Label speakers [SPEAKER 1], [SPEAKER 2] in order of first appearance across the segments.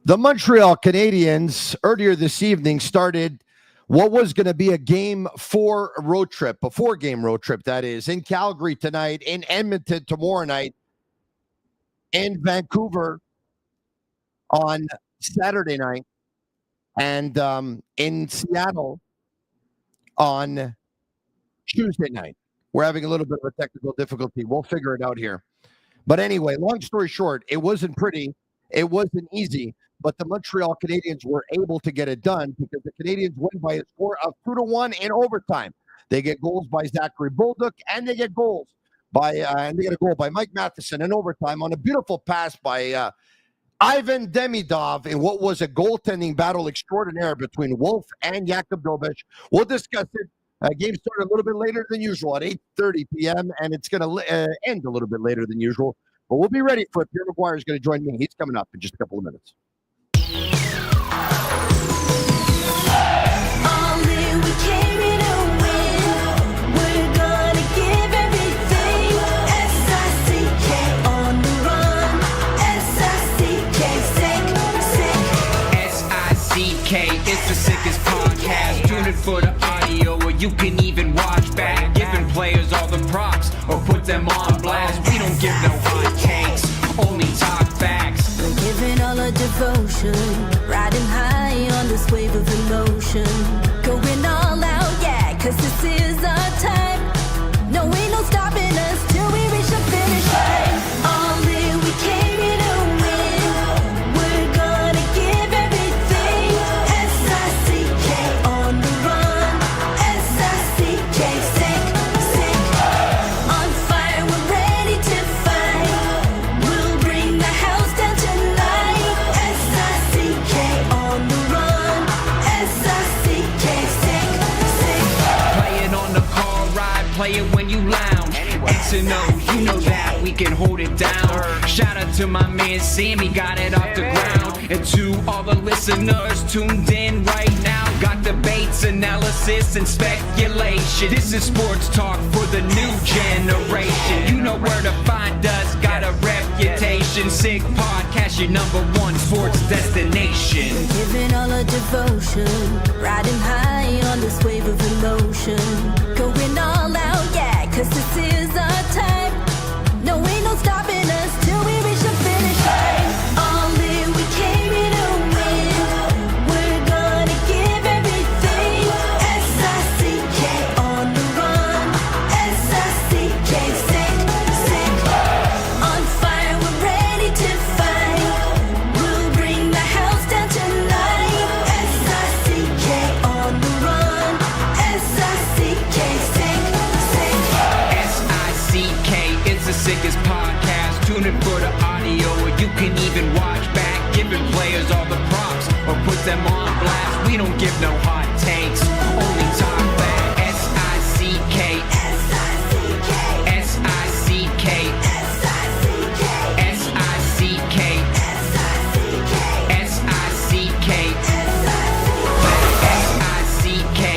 [SPEAKER 1] The Montreal Canadiens earlier this evening started what was going to be a Game 4 road trip, a 4-game road trip, that is, in Calgary tonight, in Edmonton tomorrow night, in Vancouver on Saturday night, and in Seattle on Tuesday night. We're having a little bit of a technical difficulty. We'll figure it out here. But anyway, long story short, it wasn't pretty. It wasn't easy. But the Montreal Canadiens were able to get it done because the Canadiens win by a score of 2-1 in overtime. They get goals by Zachary Bolduc, and they get goals by and they get a goal by Mike Matheson in overtime on a beautiful pass by Ivan Demidov in what was a goaltending battle extraordinaire between Wolf and Jakub Dobes. We'll discuss it. Game started a little bit later than usual at 8:30 p.m., and it's going to end a little bit later than usual. But we'll be ready for it. Pierre McGuire is going to join me. He's coming up in just a couple of minutes.
[SPEAKER 2] It's the sickest podcast. Tune in for the audio, or you can even watch back. Giving players all the props, or put them on blast. We don't give no hot takes, only talk facts.
[SPEAKER 3] We're giving all our devotion, riding high on this wave of emotion. Going all out, yeah, cause this is our time. No, ain't no stopping us till we reach the finish line. All in, we came here to win. We're gonna give everything. S-I-C-K on the run. S-I-C-K, sick. On fire, we're ready to fight. We'll bring the house down tonight. S-I-C-K on the run. S-I-C-K, sick.
[SPEAKER 2] Play it on the car ride, play it when you lounge. X and O, you know that we can hold it down. Shout out to my man Sammy, got it off the ground. And to all the listeners tuned in right now, got debates, analysis, and speculation. This is sports talk for the new generation. You know where to find us, got a reputation. Sick podcast, your #1 sports destination.
[SPEAKER 3] Giving all our devotion, riding high on this wave of emotion. Going all out, yeah, cause this is our time. No, ain't no stopping us till we reach the finish line. All in, we came here to win. We're gonna give everything. S-I-C-K on the run. S-I-C-K, sick. On fire, we're ready to fight. We'll bring the house down tonight. S-I-C-K on the run. S-I-C-K, sick.
[SPEAKER 2] S-I-C-K, it's the sickest podcast. Tune in for the audio, or you can even watch back. Giving players all the props, or put them on blast. We don't give no hot takes, only talk back. S-I-C-K, S-I-C-K, S-I-C-K, S-I-C-K, S-I-C-K, S-I-C-K, S-I-C-K,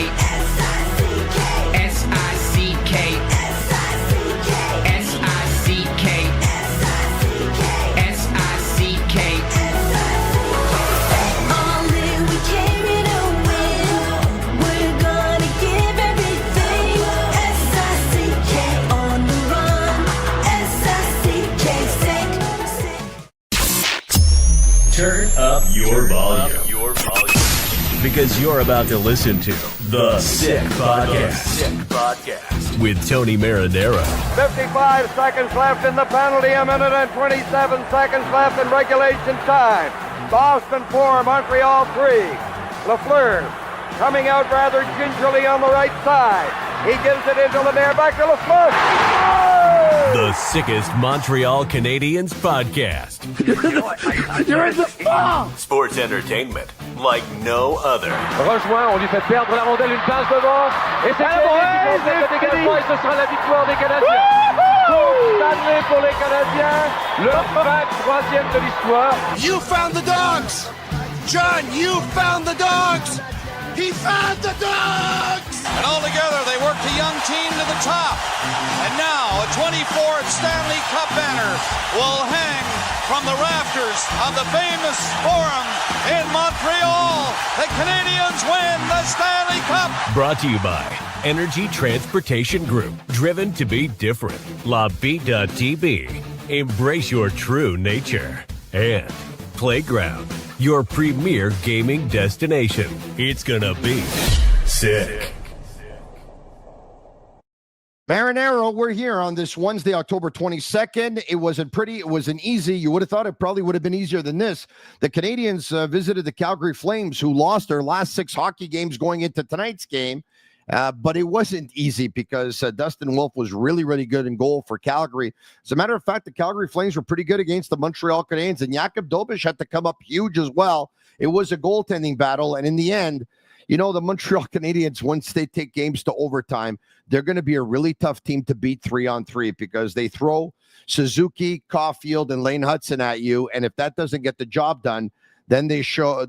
[SPEAKER 2] S-I-C-K, S-I-C-K, S-I-C-K,
[SPEAKER 3] All in, we came here to win. We're gonna give everything. S-I-C-K on the run. S-I-C-K, sick.
[SPEAKER 4] Turn up your volume. Because you're about to listen to The Sick Podcast. With Tony Marinaro,
[SPEAKER 5] 55 seconds left in the penalty, a minute and 27 seconds left in regulation time. Boston 4, Montreal 3. Lafleur coming out rather gingerly on the right side. He gives it into Lemaire, back to Lafleur. Oh!
[SPEAKER 4] the sickest Montreal Canadiens podcast.
[SPEAKER 5] You're in the ball!
[SPEAKER 4] Sports entertainment like no other.
[SPEAKER 5] Rejoint, on lui fait perdre la rondelle, une passe devant. Et c'est le dégagement et ce sera la victoire des Canadiens. Stanley pour les Canadiens, le 23e de l'histoire.
[SPEAKER 6] You found the dogs! John, you found the dogs! He found the dogs!
[SPEAKER 7] And all together, they worked a young team to the top. And now, a 24th Stanley Cup banner will hang from the rafters of the famous Forum in Montreal. The Canadiens win the Stanley Cup.
[SPEAKER 4] Brought to you by Energy Transportation Group. Driven to be different. Tibi. Embrace your true nature. And Playground, your premier gaming destination. It's gonna be sick.
[SPEAKER 1] Marinaro, we're here on this Wednesday, October 22nd. It wasn't easy. You would have thought it probably would have been easier than this. The Canadiens visited the Calgary Flames, who lost their last 6 hockey games going into tonight's game. But it wasn't easy because Dustin Wolf was really, really good in goal for Calgary. As a matter of fact, the Calgary Flames were pretty good against the Montreal Canadiens, and Jakub Dobes had to come up huge as well. It was a goaltending battle, and in the end, you know, the Montreal Canadiens, once they take games to overtime, they're going to be a really tough team to beat 3-on-3 because they throw Suzuki, Caulfield, and Lane Hudson at you, and if that doesn't get the job done, then they throw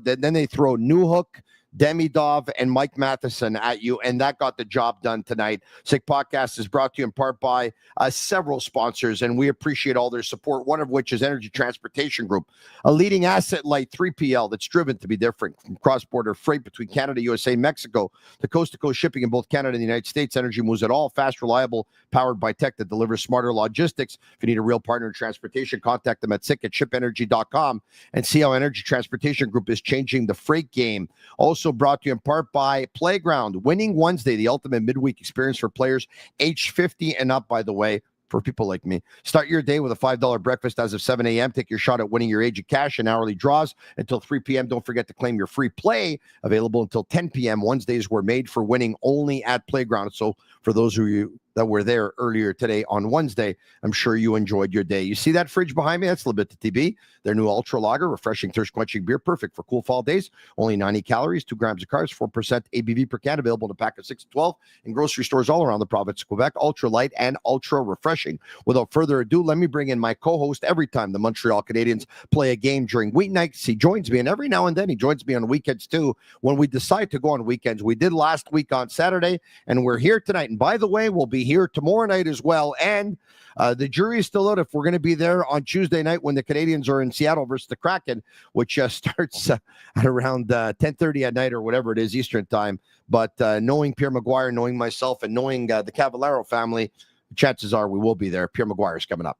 [SPEAKER 1] Newhook, Demidov, and Mike Matheson at you, and that got the job done tonight. Sick Podcast is brought to you in part by several sponsors, and we appreciate all their support, one of which is Energy Transportation Group, a leading asset-light 3PL that's driven to be different. From cross-border freight between Canada, USA, and Mexico, to coast-to-coast shipping in both Canada and the United States, Energy moves it all. Fast, reliable, powered by tech that delivers smarter logistics. If you need a real partner in transportation, contact them at sick@shipenergy.com and see how Energy Transportation Group is changing the freight game. Also brought to you in part by Playground, Winning Wednesday, the ultimate midweek experience for players age 50 and up, by the way, for people like me. Start your day with a $5 breakfast as of 7 a.m. Take your shot at winning your age of cash and hourly draws until 3 p.m. Don't forget to claim your free play, available until 10 p.m. Wednesdays were made for winning only at Playground. So for those of you that were there earlier today on Wednesday, I'm sure you enjoyed your day. You see that fridge behind me? That's a little bit to Tibi. Their new Ultra Lager, refreshing, thirst-quenching beer, perfect for cool fall days. Only 90 calories, 2 grams of carbs, 4% ABV per can, available in a pack of 6 to 12 in grocery stores all around the province of Quebec. Ultra light and ultra refreshing. Without further ado, let me bring in my co-host every time the Montreal Canadiens play a game during weeknights. He joins me, and every now and then he joins me on weekends too when we decide to go on weekends. We did last week on Saturday, and we're here tonight. And by the way, we'll be here tomorrow night as well. And the jury is still out if we're going to be there on Tuesday night when the Canadiens are in Seattle versus the Kraken, which starts at around 10:30 at night or whatever it is Eastern time. But knowing Pierre McGuire, knowing myself, and knowing the Cavallaro family, chances are we will be there. Pierre McGuire is coming up.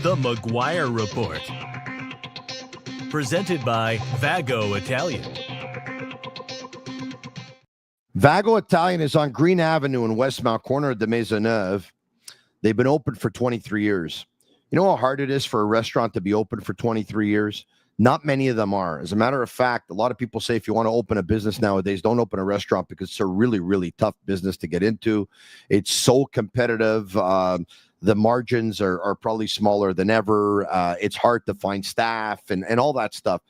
[SPEAKER 4] The McGuire Report. Presented by Vago Italian.
[SPEAKER 1] Vago Italian is on Green Avenue in Westmount, corner of de Maisonneuve. They've been open for 23 years. You know how hard it is for a restaurant to be open for 23 years? Not many of them are. As a matter of fact, a lot of people say if you want to open a business nowadays, don't open a restaurant because it's a really, really tough business to get into. It's so competitive. The margins are probably smaller than ever. It's hard to find staff and all that stuff.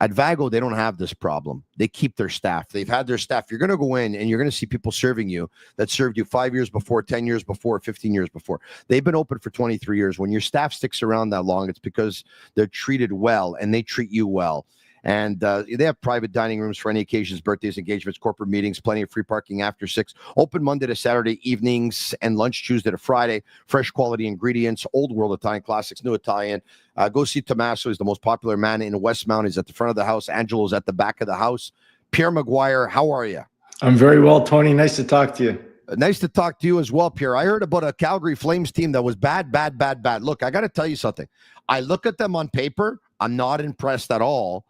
[SPEAKER 1] At Vago, they don't have this problem. They keep their staff. They've had their staff. You're going to go in and you're going to see people serving you that served you 5 years before, 10 years before, 15 years before. They've been open for 23 years. When your staff sticks around that long, it's because they're treated well and they treat you well. And they have private dining rooms for any occasions, birthdays, engagements, corporate meetings, plenty of free parking after 6. Open Monday to Saturday evenings and lunch Tuesday to Friday. Fresh quality ingredients, old world Italian classics, new Italian. Go see Tommaso. He's the most popular man in Westmount. He's at the front of the house. Angelo's at the back of the house. Pierre McGuire, how are you?
[SPEAKER 8] I'm very well, Tony. Nice to talk to you.
[SPEAKER 1] Nice to talk to you as well, Pierre. I heard about a Calgary Flames team that was bad. Look, I got to tell you something. I look at them on paper. I'm not impressed at all.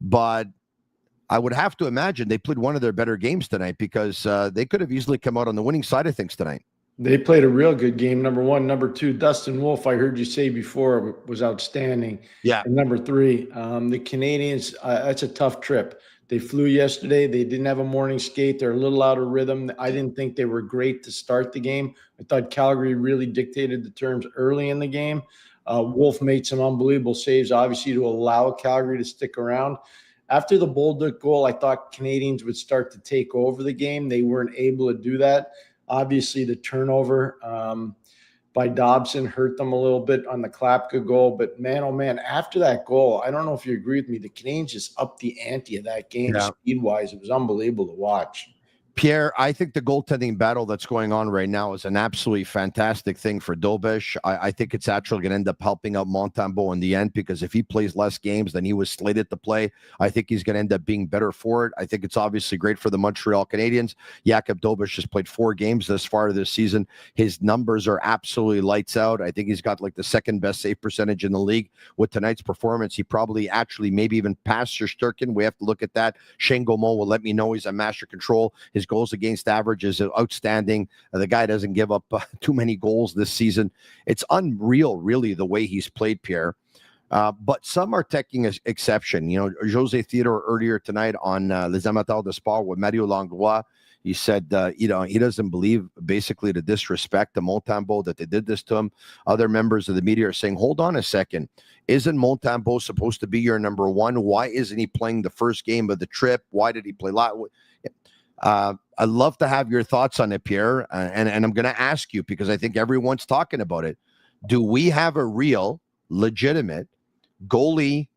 [SPEAKER 1] But I would have to imagine they played one of their better games tonight because they could have easily come out on the winning side of things tonight.
[SPEAKER 8] They played a real good game, number one. Number two, Dustin Wolf, I heard you say before, was outstanding.
[SPEAKER 1] Yeah.
[SPEAKER 8] And number three, the Canadiens, that's a tough trip. They flew yesterday. They didn't have a morning skate. They're a little out of rhythm. I didn't think they were great to start the game. I thought Calgary really dictated the terms early in the game. Wolf made some unbelievable saves, obviously, to allow Calgary to stick around. After the Bolduc goal, I thought Canadiens would start to take over the game. They weren't able to do that. Obviously, the turnover by Dobson hurt them a little bit on the Klapka goal. But man, oh man, after that goal, I don't know if you agree with me, the Canadiens just upped the ante of that game speed-wise. It was unbelievable to watch.
[SPEAKER 1] Pierre, I think the goaltending battle that's going on right now is an absolutely fantastic thing for Dobes. I think it's actually going to end up helping out Montembeault in the end, because if he plays less games than he was slated to play, I think he's going to end up being better for it. I think it's obviously great for the Montreal Canadiens. Jakub Dobes just played 4 games thus far this season. His numbers are absolutely lights out. I think he's got like the second best save percentage in the league. With tonight's performance, he probably actually maybe even passed Shesterkin. We have to look at that. Shane Gaumont will let me know he's a master control. His goals against average is outstanding. The guy doesn't give up too many goals this season. It's unreal, really, the way he's played, Pierre. But some are taking an exception. You know, Jose Theodore earlier tonight on Les Amateurs de Sport with Mario Langlois, he said, you know, he doesn't believe basically the disrespect to Montembeault, that they did this to him. Other members of the media are saying, hold on a second. Isn't Montembeault supposed to be your number one? Why isn't he playing the first game of the trip? Why did he play I'd love to have your thoughts on it, Pierre, and I'm going to ask you, because I think everyone's talking about it. Do we have a real, legitimate goalie?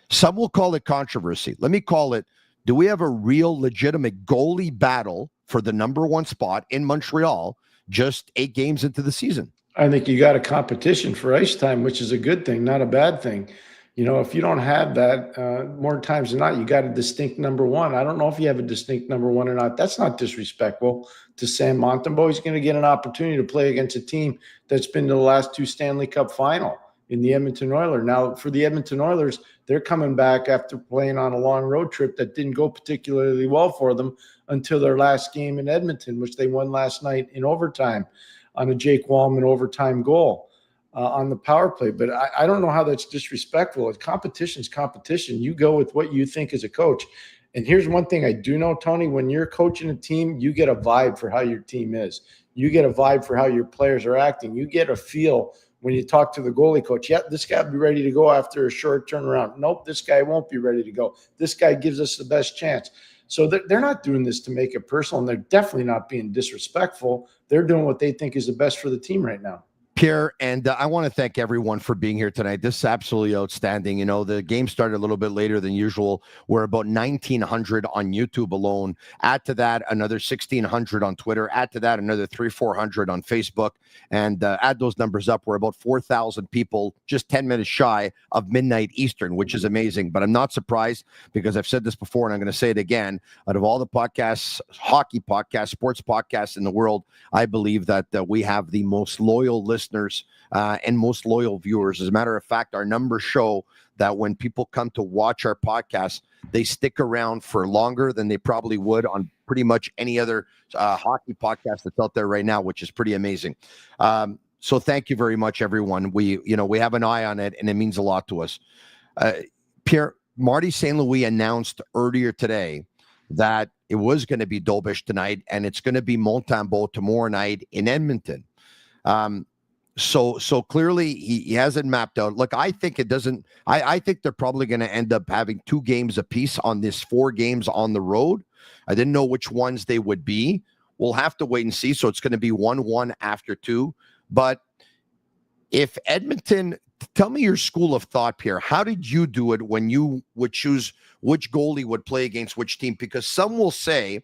[SPEAKER 1] Some will call it controversy. Let me call it, do we have a real, legitimate goalie battle for the number one spot in Montreal just 8 games into the season?
[SPEAKER 8] I think you got a competition for ice time, which is a good thing, not a bad thing. You know, if you don't have that, more times than not, you got a distinct number one. I don't know if you have a distinct number one or not. That's not disrespectful to Sam Montembeault. He's going to get an opportunity to play against a team that's been to the last 2 Stanley Cup final in the Edmonton Oilers. Now, for the Edmonton Oilers, they're coming back after playing on a long road trip that didn't go particularly well for them until their last game in Edmonton, which they won last night in overtime on a Jake Wallman overtime goal. On the power play. But I don't know how that's disrespectful. Competition's competition. You go with what you think as a coach. And here's one thing I do know, Tony, when you're coaching a team, you get a vibe for how your team is. You get a vibe for how your players are acting. You get a feel when you talk to the goalie coach. Yeah, this guy will be ready to go after a short turnaround. Nope, this guy won't be ready to go. This guy gives us the best chance. So they're not doing this to make it personal, and they're definitely not being disrespectful. They're doing what they think is the best for the team right now.
[SPEAKER 1] Pierre, and I want to thank everyone for being here tonight. This is absolutely outstanding. You know, the game started a little bit later than usual. We're about 1,900 on YouTube alone. Add to that another 1,600 on Twitter. Add to that another 300-400 on Facebook. And add those numbers up. We're about 4,000 people, just 10 minutes shy of midnight Eastern, which is amazing. But I'm not surprised, because I've said this before and I'm going to say it again. Out of all the podcasts, hockey podcasts, sports podcasts in the world, I believe that we have the most loyal listeners and most loyal viewers. As a matter of fact, our numbers show that when people come to watch our podcast, they stick around for longer than they probably would on pretty much any other hockey podcast that's out there right now, which is pretty amazing. So thank you very much, everyone. We have an eye on it, and it means a lot to us. Pierre, Marty St. Louis announced earlier today that it was going to be Dobes tonight, and it's going to be Montembeault tomorrow night in Edmonton. So clearly he hasn't mapped out. Look, I think it doesn't. I think they're probably going to end up having 2 games apiece on this 4 games on the road. I didn't know which ones they would be. We'll have to wait and see. So it's going to be 1-1 after 2. But if Edmonton, tell me your school of thought, Pierre. How did you do it when you would choose which goalie would play against which team? Because some will say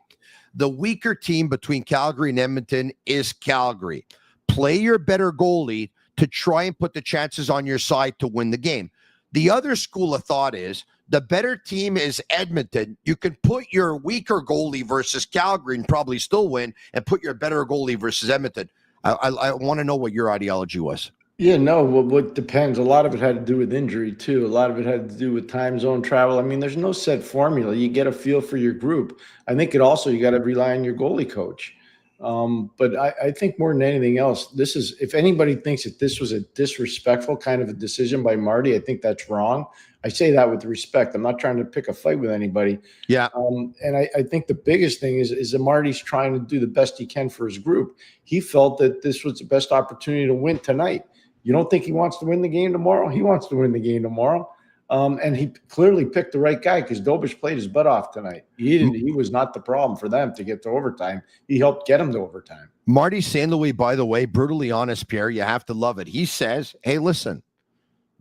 [SPEAKER 1] the weaker team between Calgary and Edmonton is Calgary. Play your better goalie to try and put the chances on your side to win the game. The other school of thought is the better team is Edmonton. You can put your weaker goalie versus Calgary and probably still win, and put your better goalie versus Edmonton. I want to know what your ideology was.
[SPEAKER 8] Yeah, no, what depends. A lot of it had to do with injury, too. A lot of it had to do with time zone travel. I mean, there's no set formula. You get a feel for your group. I think you got to rely on your goalie coach. But I think more than anything else, if anybody thinks that this was a disrespectful kind of a decision by Marty, I think that's wrong. I say that with respect. I'm not trying to pick a fight with anybody.
[SPEAKER 1] Yeah.
[SPEAKER 8] And I think the biggest thing is that Marty's trying to do the best he can for his group. He felt that this was the best opportunity to win tonight. You don't think he wants to win the game tomorrow? He wants to win the game tomorrow. And he clearly picked the right guy because Dobes played his butt off tonight. He was not the problem for them to get to overtime. He helped get him to overtime.
[SPEAKER 1] Marty St. Louis, by the way, brutally honest, Pierre, you have to love it. He says, hey, listen,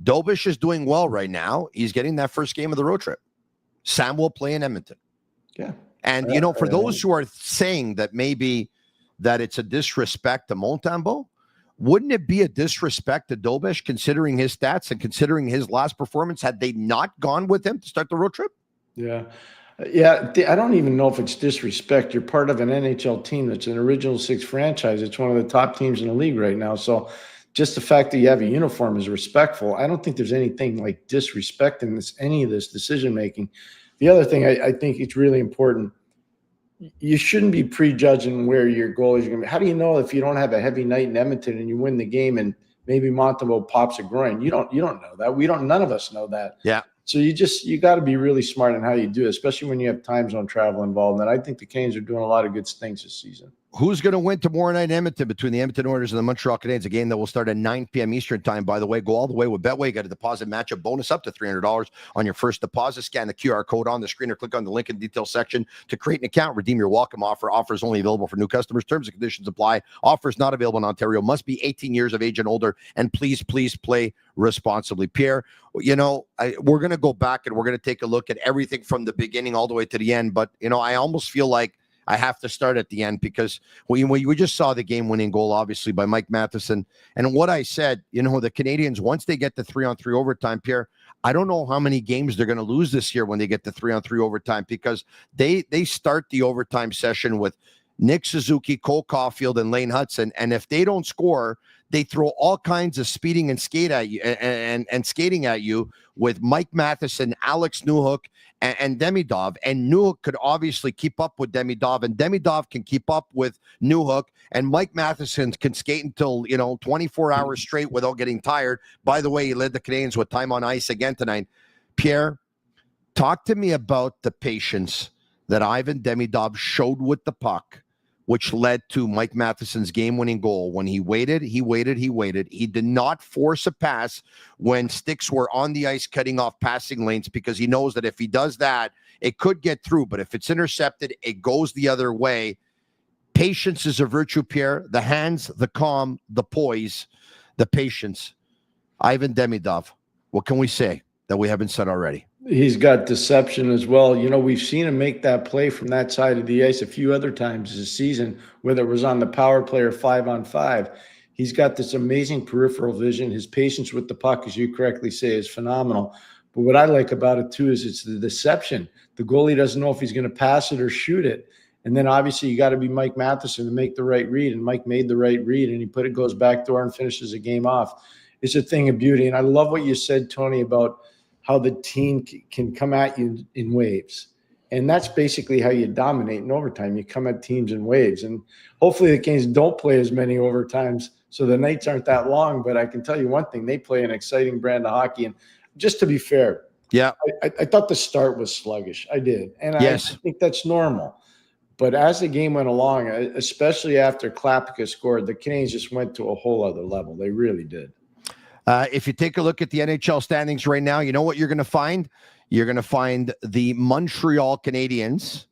[SPEAKER 1] Dobes is doing well right now. He's getting that first game of the road trip. Sam will play in Edmonton.
[SPEAKER 8] Yeah.
[SPEAKER 1] And, for those who are saying that maybe that it's a disrespect to Montembeault, wouldn't it be a disrespect to Dobes considering his stats and considering his last performance had they not gone with him to start the road trip?
[SPEAKER 8] Yeah. Yeah, I don't even know if it's disrespect. You're part of an NHL team that's an Original Six franchise. It's one of the top teams in the league right now. So just the fact that you have a uniform is respectful. I don't think there's anything like disrespect in any of this decision-making. The other thing I think it's really important, you shouldn't be prejudging where your goalies are going to be. How do you know if you don't have a heavy night in Edmonton and you win the game and maybe Montembeault pops a groin? You don't know that. None of us know that.
[SPEAKER 1] Yeah.
[SPEAKER 8] So you got to be really smart in how you do it, especially when you have time zone travel involved. And I think the Canes are doing a lot of good things this season.
[SPEAKER 1] Who's going to win tomorrow night in Edmonton between the Edmonton Oilers and the Montreal Canadiens? A game that will start at 9 p.m. Eastern time, by the way. Go all the way with Betway. Get a deposit matchup bonus up to $300 on your first deposit. Scan the QR code on the screen or click on the link in the details section to create an account. Redeem your welcome offer. Offers only available for new customers. Terms and conditions apply. Offers not available in Ontario. Must be 18 years of age and older. And please play responsibly. Pierre, we're going to go back and we're going to take a look at everything from the beginning all the way to the end. But, I almost feel like I have to start at the end because we just saw the game-winning goal, obviously, by Mike Matheson. And what I said, the Canadiens, once they get the 3-on-3 overtime, Pierre, I don't know how many games they're going to lose this year when they get the 3-on-3 overtime because they start the overtime session with Nick Suzuki, Cole Caulfield, and Lane Hudson. And if they don't score, they throw all kinds of speeding and skate at you and skating at you with Mike Matheson, Alex Newhook, and Demidov. And Newhook could obviously keep up with Demidov, and Demidov can keep up with Newhook, and Mike Matheson can skate until 24 hours straight without getting tired. By the way, he led the Canadiens with time on ice again tonight. Pierre, talk to me about the patience that Ivan Demidov showed with the puck, which led to Mike Matheson's game-winning goal. When he waited. He did not force a pass when sticks were on the ice cutting off passing lanes because he knows that if he does that, it could get through. But if it's intercepted, it goes the other way. Patience is a virtue, Pierre. The hands, the calm, the poise, the patience. Ivan Demidov, what can we say that we haven't said already?
[SPEAKER 8] He's got deception as well. We've seen him make that play from that side of the ice a few other times this season, whether it was on the power play or 5-on-5. He's got this amazing peripheral vision. His patience with the puck, as you correctly say, is phenomenal. But what I like about it, too, is it's the deception. The goalie doesn't know if he's going to pass it or shoot it. And then, obviously, you got to be Mike Matheson to make the right read. And Mike made the right read, and he goes backdoor and finishes the game off. It's a thing of beauty. And I love what you said, Tony, about how the team can come at you in waves. And that's basically how you dominate in overtime. You come at teams in waves. And hopefully the Canes don't play as many overtimes so the nights aren't that long. But I can tell you one thing, they play an exciting brand of hockey. And just to be fair,
[SPEAKER 1] yeah,
[SPEAKER 8] I thought the start was sluggish. I did. And
[SPEAKER 1] yes.
[SPEAKER 8] I think that's normal. But as the game went along, especially after Klapka scored, the Canadiens just went to a whole other level. They really did.
[SPEAKER 1] If you take a look at the NHL standings right now, you know what you're going to find? You're going to find the Montreal Canadiens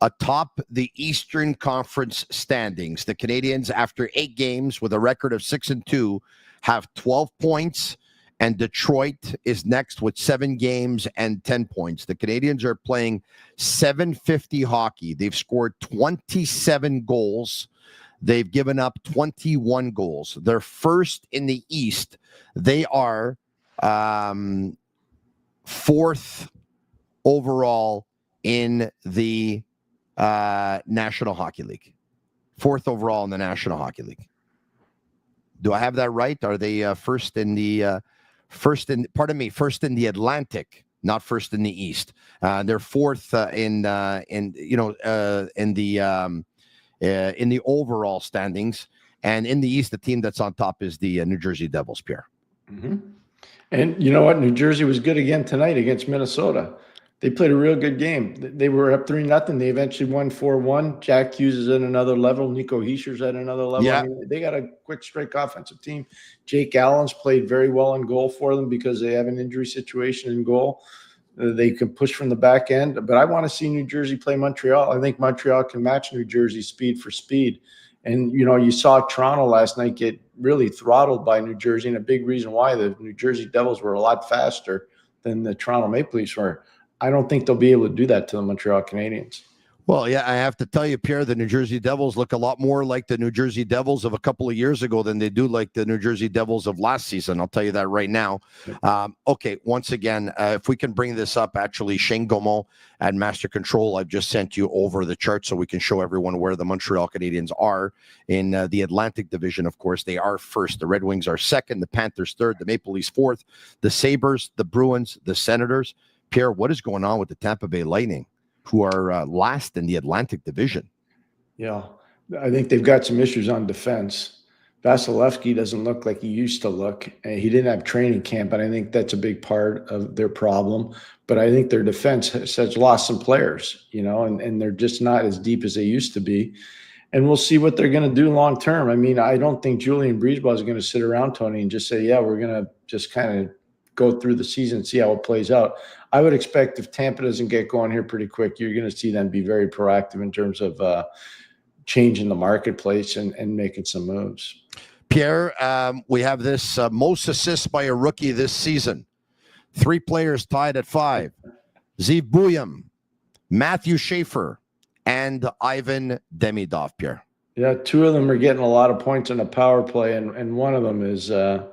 [SPEAKER 1] atop the Eastern Conference standings. The Canadiens, after 8 games with a record of 6-2, have 12 points, and Detroit is next with 7 games and 10 points. The Canadiens are playing .750 hockey. They've scored 27 goals. They've given up 21 goals. They're first in the East. They are 4th overall in the National Hockey League. 4th overall in the National Hockey League. Do I have that right? Are they first in the Atlantic, not first in the East? They're 4th in the overall standings, and in the East, the team that's on top is the New Jersey Devils, Pierre.
[SPEAKER 8] Mm-hmm. And you know what? New Jersey was good again tonight against Minnesota. They played a real good game. They were up 3-0. They eventually won 4-1. Jack Hughes is at another level. Nico Heischer's at another level.
[SPEAKER 1] Yeah.
[SPEAKER 8] I mean, they got a quick strike offensive team. Jake Allen's played very well in goal for them because they have an injury situation in goal. They can push from the back end. But I want to see New Jersey play Montreal. I think Montreal can match New Jersey speed for speed. And, you saw Toronto last night get really throttled by New Jersey. And a big reason why the New Jersey Devils were a lot faster than the Toronto Maple Leafs were. I don't think they'll be able to do that to the Montreal Canadiens.
[SPEAKER 1] Well, yeah, I have to tell you, Pierre, the New Jersey Devils look a lot more like the New Jersey Devils of a couple of years ago than they do like the New Jersey Devils of last season. I'll tell you that right now. Okay, once again, if we can bring this up, actually, Shane Gaumont at Master Control, I've just sent you over the chart so we can show everyone where the Montreal Canadiens are in the Atlantic Division. Of course, they are first. The Red Wings are second. The Panthers third. The Maple Leafs fourth. The Sabres, the Bruins, the Senators. Pierre, what is going on with the Tampa Bay Lightning, who are last in the Atlantic Division?
[SPEAKER 8] Yeah, I think they've got some issues on defense. Vasilevsky doesn't look like he used to look. He didn't have training camp, and I think that's a big part of their problem. But I think their defense has lost some players, and they're just not as deep as they used to be. And we'll see what they're going to do long term. I mean, I don't think Julian Breezeball is going to sit around, Tony, and just say, yeah, we're going to just kind of go through the season and see how it plays out. I would expect if Tampa doesn't get going here pretty quick, you're going to see them be very proactive in terms of changing the marketplace and making some moves.
[SPEAKER 1] Pierre, we have this most assists by a rookie this season. 3 players tied at 5. Zeev Buyam, Matthew Schaefer, and Ivan Demidov, Pierre.
[SPEAKER 8] Yeah, 2 of them are getting a lot of points on the power play, and one of them is a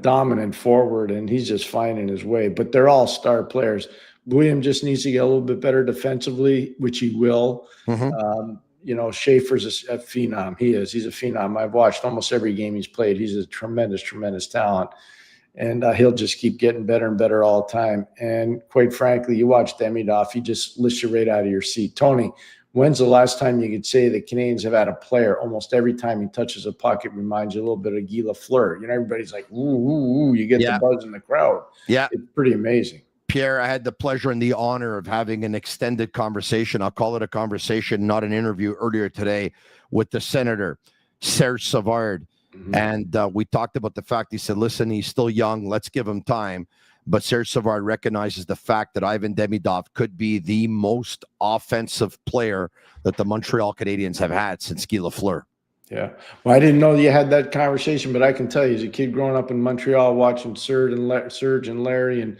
[SPEAKER 8] dominant forward, and he's just finding his way. But they're all star players. William just needs to get a little bit better defensively, which he will. Schaefer's a phenom. He's a phenom. I've watched almost every game he's played. He's a tremendous, tremendous talent. And he'll just keep getting better and better all the time. And quite frankly, you watch Demidov, he just lifts you right out of your seat. Tony, when's the last time you could say the Canadiens have had a player almost every time he touches a puck, it reminds you a little bit of Guy Lafleur? Everybody's like, ooh, ooh, ooh. You get the buzz in the crowd.
[SPEAKER 1] Yeah.
[SPEAKER 8] It's pretty amazing.
[SPEAKER 1] Pierre, I had the pleasure and the honor of having an extended conversation. I'll call it a conversation, not an interview, earlier today with the Senator, Serge Savard. Mm-hmm. And we talked about the fact, he said, listen, he's still young. Let's give him time. But Serge Savard recognizes the fact that Ivan Demidov could be the most offensive player that the Montreal Canadiens have had since Guy Lafleur.
[SPEAKER 8] Yeah. Well, I didn't know you had that conversation, but I can tell you, as a kid growing up in Montreal, watching Serge and Larry and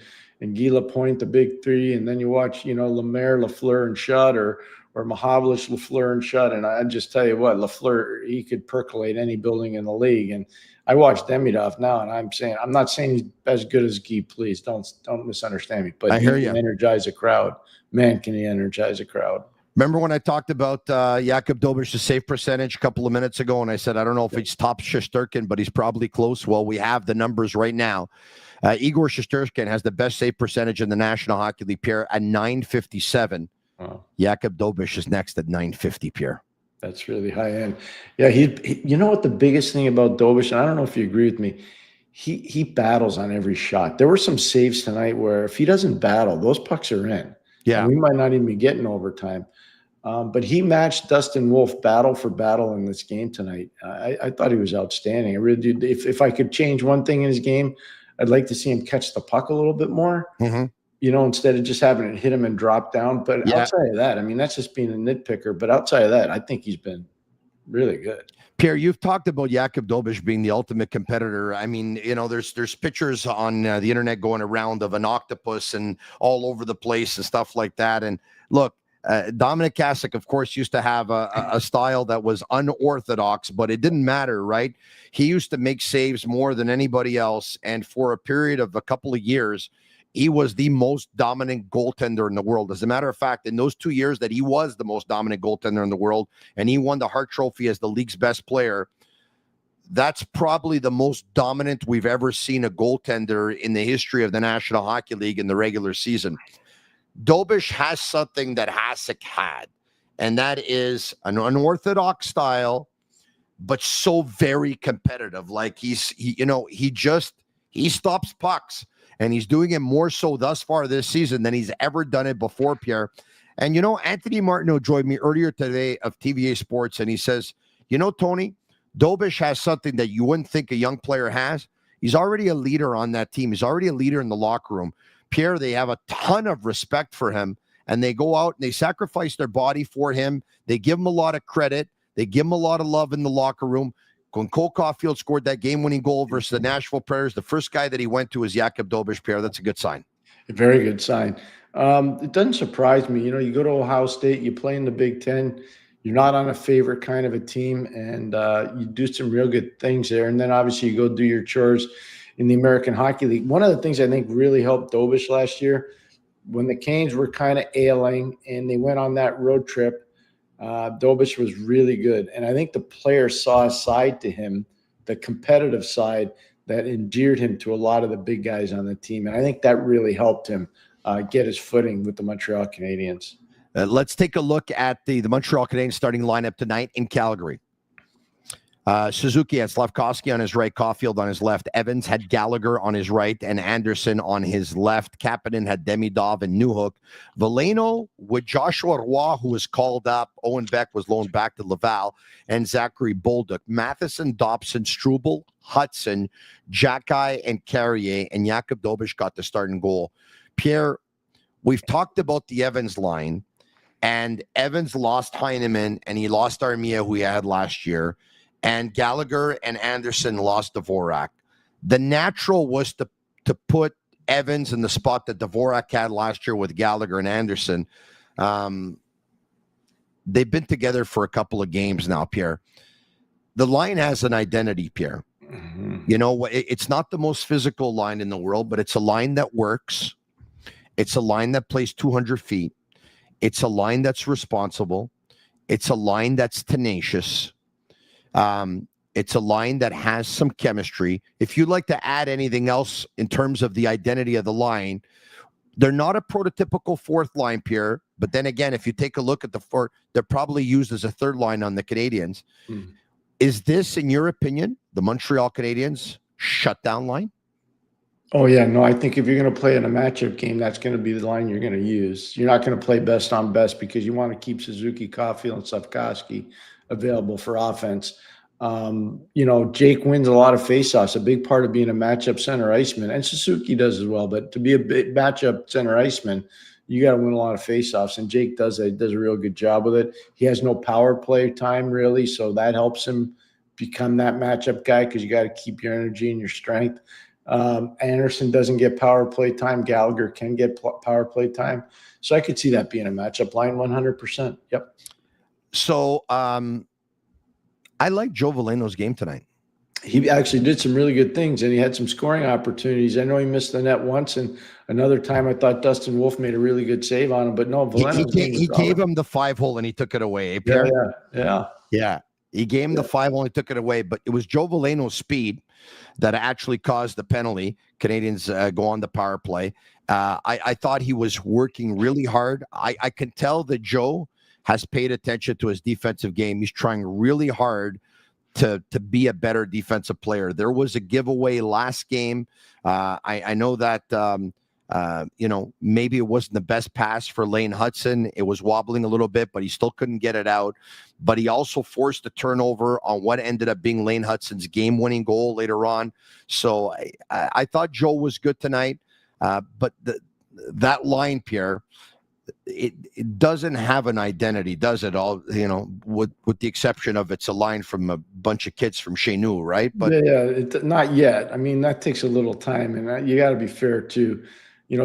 [SPEAKER 8] Guy Lapointe, the big 3, and then you watch, Lemaire, Lafleur, and Shutt, or Mahavlich, Lafleur, and Shutt. And I just tell you what, Lafleur, he could percolate any building in the league. And I watch Demidov now, and I'm not saying he's as good as Guy, please. Don't misunderstand me. But
[SPEAKER 1] I hear you.
[SPEAKER 8] Energize a crowd. Man, can he energize a crowd.
[SPEAKER 1] Remember when I talked about Jakub Dobes' save percentage a couple of minutes ago, and I said, I don't know if he's top Shesterkin, but he's probably close. Well, we have the numbers right now. Igor Shesterkin has the best save percentage in the National Hockey League, Pierre, at .957. Wow. Jakub Dobes is next at .950, Pierre.
[SPEAKER 8] That's really high end. Yeah, you know what the biggest thing about Dobes, and I don't know if you agree with me, he battles on every shot. There were some saves tonight where if he doesn't battle, those pucks are in.
[SPEAKER 1] Yeah.
[SPEAKER 8] And we might not even be getting overtime. But he matched Dustin Wolf battle for battle in this game tonight. I thought he was outstanding. I really do. If I could change one thing in his game, I'd like to see him catch the puck a little bit more. Mm-hmm. Instead of just having it hit him and drop down. But outside of that, I mean, that's just being a nitpicker. But outside of that, I think he's been really good.
[SPEAKER 1] Pierre, you've talked about Jakub Dobes being the ultimate competitor. I mean, there's pictures on the internet going around of an octopus and all over the place and stuff like that. And look, Dominic Hasek, of course, used to have a style that was unorthodox, but it didn't matter, right? He used to make saves more than anybody else. And for a period of a couple of years, he was the most dominant goaltender in the world. As a matter of fact, in those 2 years that he was the most dominant goaltender in the world, and he won the Hart Trophy as the league's best player, that's probably the most dominant we've ever seen a goaltender in the history of the National Hockey League in the regular season. Dobes has something that Hasek had, and that is an unorthodox style, but so very competitive. Like he stops pucks. and he's doing it more so thus far this season than he's ever done it before, Pierre. And, Anthony Martineau joined me earlier today of TVA Sports, and he says, Tony, Dobes has something that you wouldn't think a young player has. He's already a leader on that team. He's already a leader in the locker room. Pierre, they have a ton of respect for him, and they go out and they sacrifice their body for him. They give him a lot of credit. They give him a lot of love in the locker room. When Cole Caulfield scored that game-winning goal versus the Nashville Predators, the first guy that he went to is Jakub Dobes, Pierre. That's a good sign.
[SPEAKER 8] A very good sign. It doesn't surprise me. You go to Ohio State, you play in the Big Ten, you're not on a favorite kind of a team, and you do some real good things there. And then obviously you go do your chores in the American Hockey League. One of the things I think really helped Dobes last year, when the Canes were kind of ailing and they went on that road trip, Dobes was really good. And I think the players saw a side to him, the competitive side, that endeared him to a lot of the big guys on the team. And I think that really helped him get his footing with the Montreal Canadiens.
[SPEAKER 1] Let's take a look at the Montreal Canadiens starting lineup tonight in Calgary. Suzuki had Slavkovsky on his right, Caulfield on his left. Evans had Gallagher on his right and Anderson on his left. Kapanen had Demidov and Newhook. Veleno with Joshua Roy, who was called up. Owen Beck was loaned back to Laval. And Zachary Bolduc. Matheson, Dobson, Struble, Hudson, Jacky, and Carrier. And Jakub Dobes got the starting goal. Pierre, we've talked about the Evans line. And Evans lost Heineman, and he lost Armia, who he had last year. And Gallagher and Anderson lost Dvorak. The natural was to put Evans in the spot that Dvorak had last year with Gallagher and Anderson. They've been together for a couple of games now, Pierre. The line has an identity, Pierre. Mm-hmm. It's not the most physical line in the world, but it's a line that works. It's a line that plays 200 feet. It's a line that's responsible. It's a line that's tenacious. It's a line that has some chemistry. If you'd like to add anything else in terms of the identity of the line, they're not a prototypical fourth line, Pierre. But then again, if you take a look at the fourth, they're probably used as a third line on the Canadiens. Mm. Is this, in your opinion, the Montreal Canadiens shutdown line?
[SPEAKER 8] Oh, yeah. No, I think if you're going to play in a matchup game, that's going to be the line you're going to use. You're not going to play best on best because you want to keep Suzuki, Caulfield, and Slavkovsky available for offense. Jake wins a lot of faceoffs, a big part of being a matchup center iceman, and Suzuki does as well. But to be a big matchup center iceman, you got to win a lot of faceoffs, and Jake does a real good job with it. He has no power play time really, so that helps him become that matchup guy because you got to keep your energy and your strength. Anderson doesn't get power play time. Gallagher can get power play time. So I could see that being a matchup line 100%. Yep.
[SPEAKER 1] So I like Joe Veleno's game tonight.
[SPEAKER 8] He actually did some really good things, and he had some scoring opportunities. I know he missed the net once, and another time I thought Dustin Wolf made a really good save on him. But no, Veleno's
[SPEAKER 1] he gave him the 5-hole, and he took it away. Yeah. He gave him the 5-hole, and he took it away. But it was Joe Veleno's speed that actually caused the penalty. Canadiens go on the power play. I thought he was working really hard. I can tell that Joe has paid attention to his defensive game. He's trying really hard to be a better defensive player. There was a giveaway last game. I know that, maybe it wasn't the best pass for Lane Hudson. It was wobbling a little bit, but he still couldn't get it out. But he also forced a turnover on what ended up being Lane Hudson's game-winning goal later on. So I thought Joe was good tonight. But that line, Pierre, it doesn't have an identity, does it? All with the exception of it's a line from a bunch of kids from Chez Nous, right? But
[SPEAKER 8] not yet. I mean, that takes a little time, and you got to be fair too.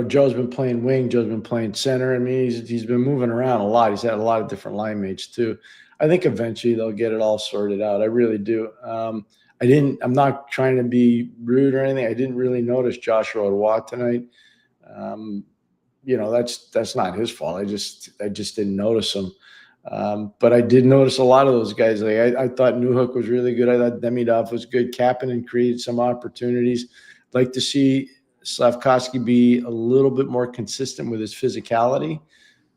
[SPEAKER 8] Joe's been playing wing. Joe's been playing center. I mean, he's been moving around a lot. He's had a lot of different line mates too. I think eventually they'll get it all sorted out. I really do. I'm not trying to be rude or anything. I didn't really notice Joshua Roy tonight. That's not his fault. I just didn't notice him. But I did notice a lot of those guys. Like I thought Newhook was really good. I thought Demidov was good. Kapanen created some opportunities. I'd like to see Slavkovsky be a little bit more consistent with his physicality.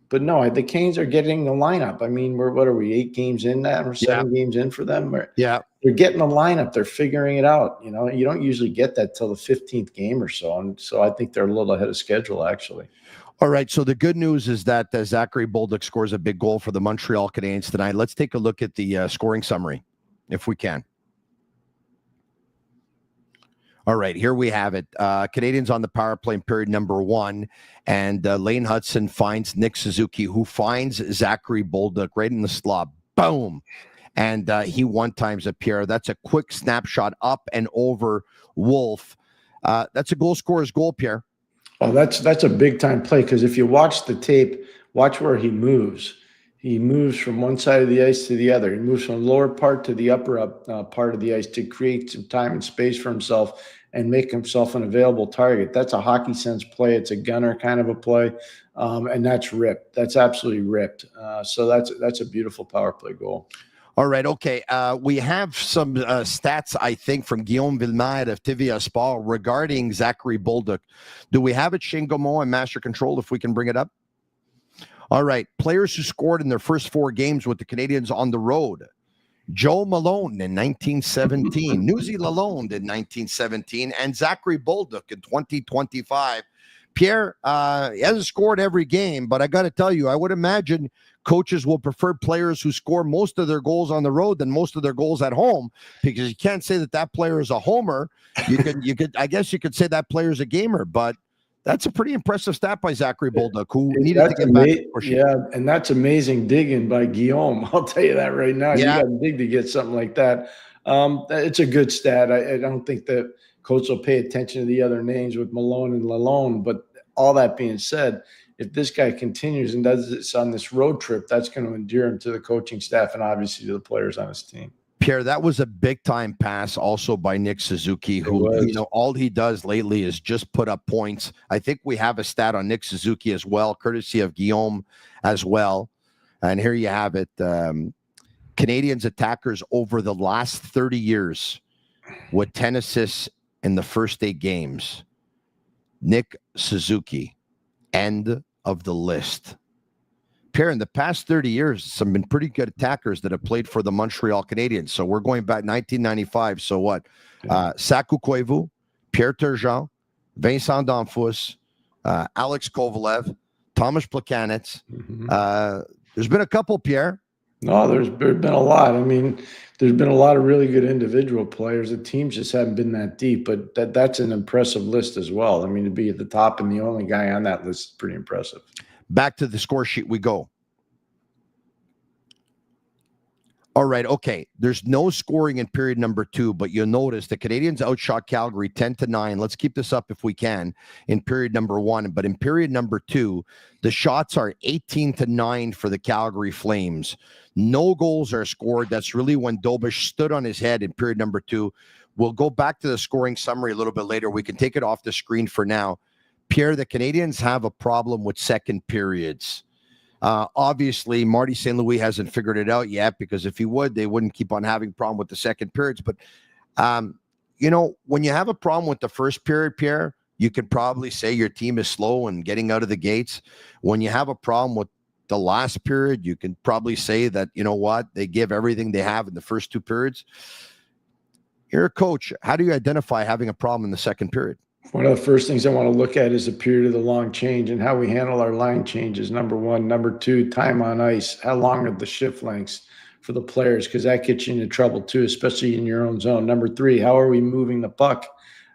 [SPEAKER 8] But no, the Canes are getting the lineup. I mean, what are we, 8 games in that or 7 games in for them? they're getting the lineup. They're figuring it out. You know, you don't usually get that till the 15th game or so. And so I think they're a little ahead of schedule, actually.
[SPEAKER 1] All right, so the good news is that Zachary Bolduc scores a big goal for the Montreal Canadiens tonight. Let's take a look at the scoring summary, if we can. All right, here we have it. Canadians on the power play in period number 1, and Lane Hudson finds Nick Suzuki, who finds Zachary Bolduc right in the slot. Boom! And he one-times a Pierre. That's a quick snapshot up and over Wolf. That's a goal scorer's goal, Pierre.
[SPEAKER 8] Oh, that's a big-time play, because if you watch the tape, watch where he moves. He moves from one side of the ice to the other. He moves from the lower part to the upper part of the ice to create some time and space for himself and make himself an available target. That's a hockey sense play. It's a gunner kind of a play, and that's ripped. That's absolutely ripped. So that's a beautiful power play goal.
[SPEAKER 1] All right, okay. We have some stats, I think, from Guillaume Villemère of TVA Sport regarding Zachary Bolduc. Do we have it, Shane Gaumont and Master Control, if we can bring it up? All right, players who scored in their first 4 games with the Canadiens on the road. Joe Malone in 1917, Newsy Lalonde in 1917, and Zachary Bolduc in 2025. Pierre, he hasn't scored every game, but I got to tell you, I would imagine coaches will prefer players who score most of their goals on the road than most of their goals at home, because you can't say that player is a homer. I guess you could say that player is a gamer, but that's a pretty impressive stat by Zachary Bolduc, who needed to get back.
[SPEAKER 8] Yeah, and that's amazing digging by Guillaume. I'll tell you that right now. Yeah. You got to dig to get something like that. It's a good stat. I don't think that coach will pay attention to the other names with Malone and Lalonde, but all that being said, if this guy continues and does this on this road trip, that's going to endear him to the coaching staff and obviously to the players on his team.
[SPEAKER 1] Pierre, that was a big-time pass also by Nick Suzuki, who, all he does lately is just put up points. I think we have a stat on Nick Suzuki as well, courtesy of Guillaume as well. And here you have it. Canadiens attackers over the last 30 years with 10 assists in the first 8 games. Nick Suzuki, end of the list. Pierre, in the past 30 years, some been pretty good attackers that have played for the Montreal Canadiens. So we're going back 1995. So what? Saku Koivu, Pierre Turgeon, Vincent D'Anfous, Alex Kovalev, Tomas Plekanec. There's been a couple, Pierre.
[SPEAKER 8] No, there's been a lot. I mean, there's been a lot of really good individual players. The teams just haven't been that deep, but that's an impressive list as well. I mean, to be at the top and the only guy on that list is pretty impressive.
[SPEAKER 1] Back to the score sheet we go. All right, okay. There's no scoring in period number 2, but you'll notice the Canadiens outshot Calgary 10-9. Let's keep this up if we can in period number 1. But in period number 2, the shots are 18-9 for the Calgary Flames. No goals are scored. That's really when Dobes stood on his head in period number 2. We'll go back to the scoring summary a little bit later. We can take it off the screen for now. Pierre, the Canadiens have a problem with second periods. Obviously, Marty St. Louis hasn't figured it out yet, because if he would, they wouldn't keep on having a problem with the second periods. But, when you have a problem with the first period, Pierre, you can probably say your team is slow and getting out of the gates. When you have a problem with the last period, you can probably say that, they give everything they have in the first 2 periods. You're a coach. How do you identify having a problem in the second period?
[SPEAKER 8] One of the first things I want to look at is the period of the long change and how we handle our line changes, number 1. Number 2, time on ice. How long are the shift lengths for the players? Because that gets you into trouble too, especially in your own zone. Number 3, how are we moving the puck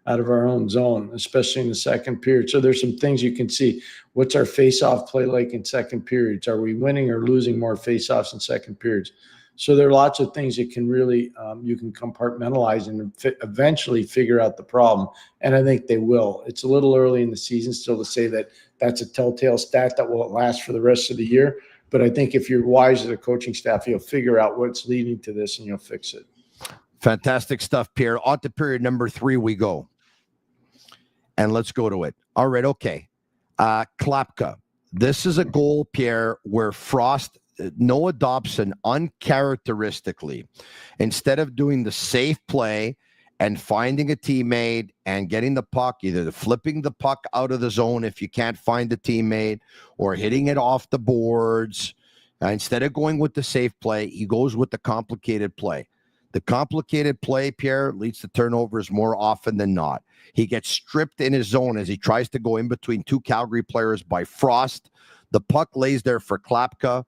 [SPEAKER 8] out of our own zone, especially in the second period? So there's some things you can see. What's our face-off play like in second periods? Are we winning or losing more face-offs in second periods? So there are lots of things that can really you can compartmentalize and eventually figure out the problem. And I think they will. It's a little early in the season still to say that that's a telltale stat that will last for the rest of the year. But I think if you're wise as a coaching staff, you'll figure out what's leading to this and you'll fix it.
[SPEAKER 1] Fantastic stuff, Pierre. On to period number 3 we go. And let's go to it. All right, okay. Klapka. This is a goal, Pierre, where Noah Dobson uncharacteristically, instead of doing the safe play and finding a teammate and getting the puck, either flipping the puck out of the zone if you can't find the teammate or hitting it off the boards, instead of going with the safe play, he goes with the complicated play. The complicated play, Pierre, leads to turnovers more often than not. He gets stripped in his zone as he tries to go in between two Calgary players by Frost. The puck lays there for Klapka.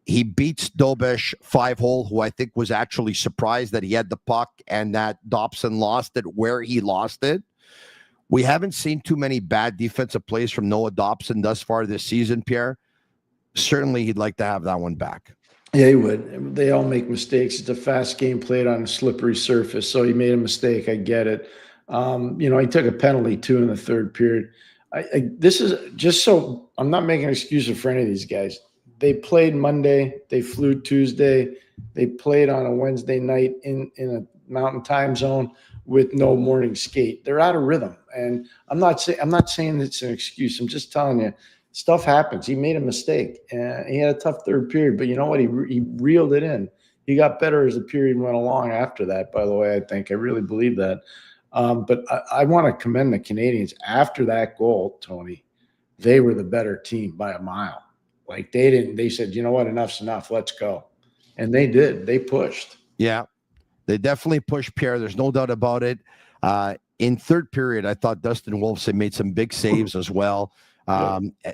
[SPEAKER 1] He beats Dobes 5-hole, who I think was actually surprised that he had the puck and that Dobson lost it where he lost it. We haven't seen too many bad defensive plays from Noah Dobson thus far this season, Pierre. Certainly he'd like to have that one back.
[SPEAKER 8] Yeah, he would. They all make mistakes. It's a fast game played on a slippery surface, so he made a mistake. I get it. He took a penalty, too, in the third period. This is just so I'm not making excuses for any of these guys. They played Monday. They flew Tuesday. They played on a Wednesday night in a mountain time zone with no morning skate. They're out of rhythm. And I'm not saying it's an excuse. I'm just telling you, stuff happens. He made a mistake, and he had a tough third period. But you know what? He reeled it in. He got better as the period went along after that, by the way, I think. I really believe that. But I want to commend the Canadiens. After that goal, Tony, they were the better team by a mile. Like, they said, you know what? Enough's enough. Let's go. And they did. They pushed. Yeah.
[SPEAKER 1] They definitely pushed, Pierre. There's no doubt about it. In third period, I thought Dustin Wolfson made some big saves as well.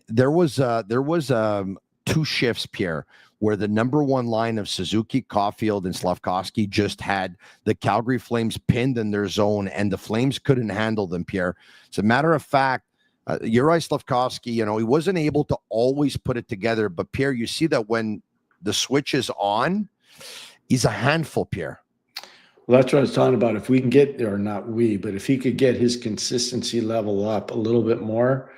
[SPEAKER 1] There was two shifts, Pierre, where the number one line of Suzuki, Caulfield, and Slavkovsky just had the Calgary Flames pinned in their zone, and the Flames couldn't handle them, Pierre. As a matter of fact, Juraj Slavkovsky, he wasn't able to always put it together, but Pierre, you see that when the switch is on, he's a handful, Pierre.
[SPEAKER 8] Well, that's what I was talking about. If we can get, or not we, but if he could get his consistency level up a little bit more,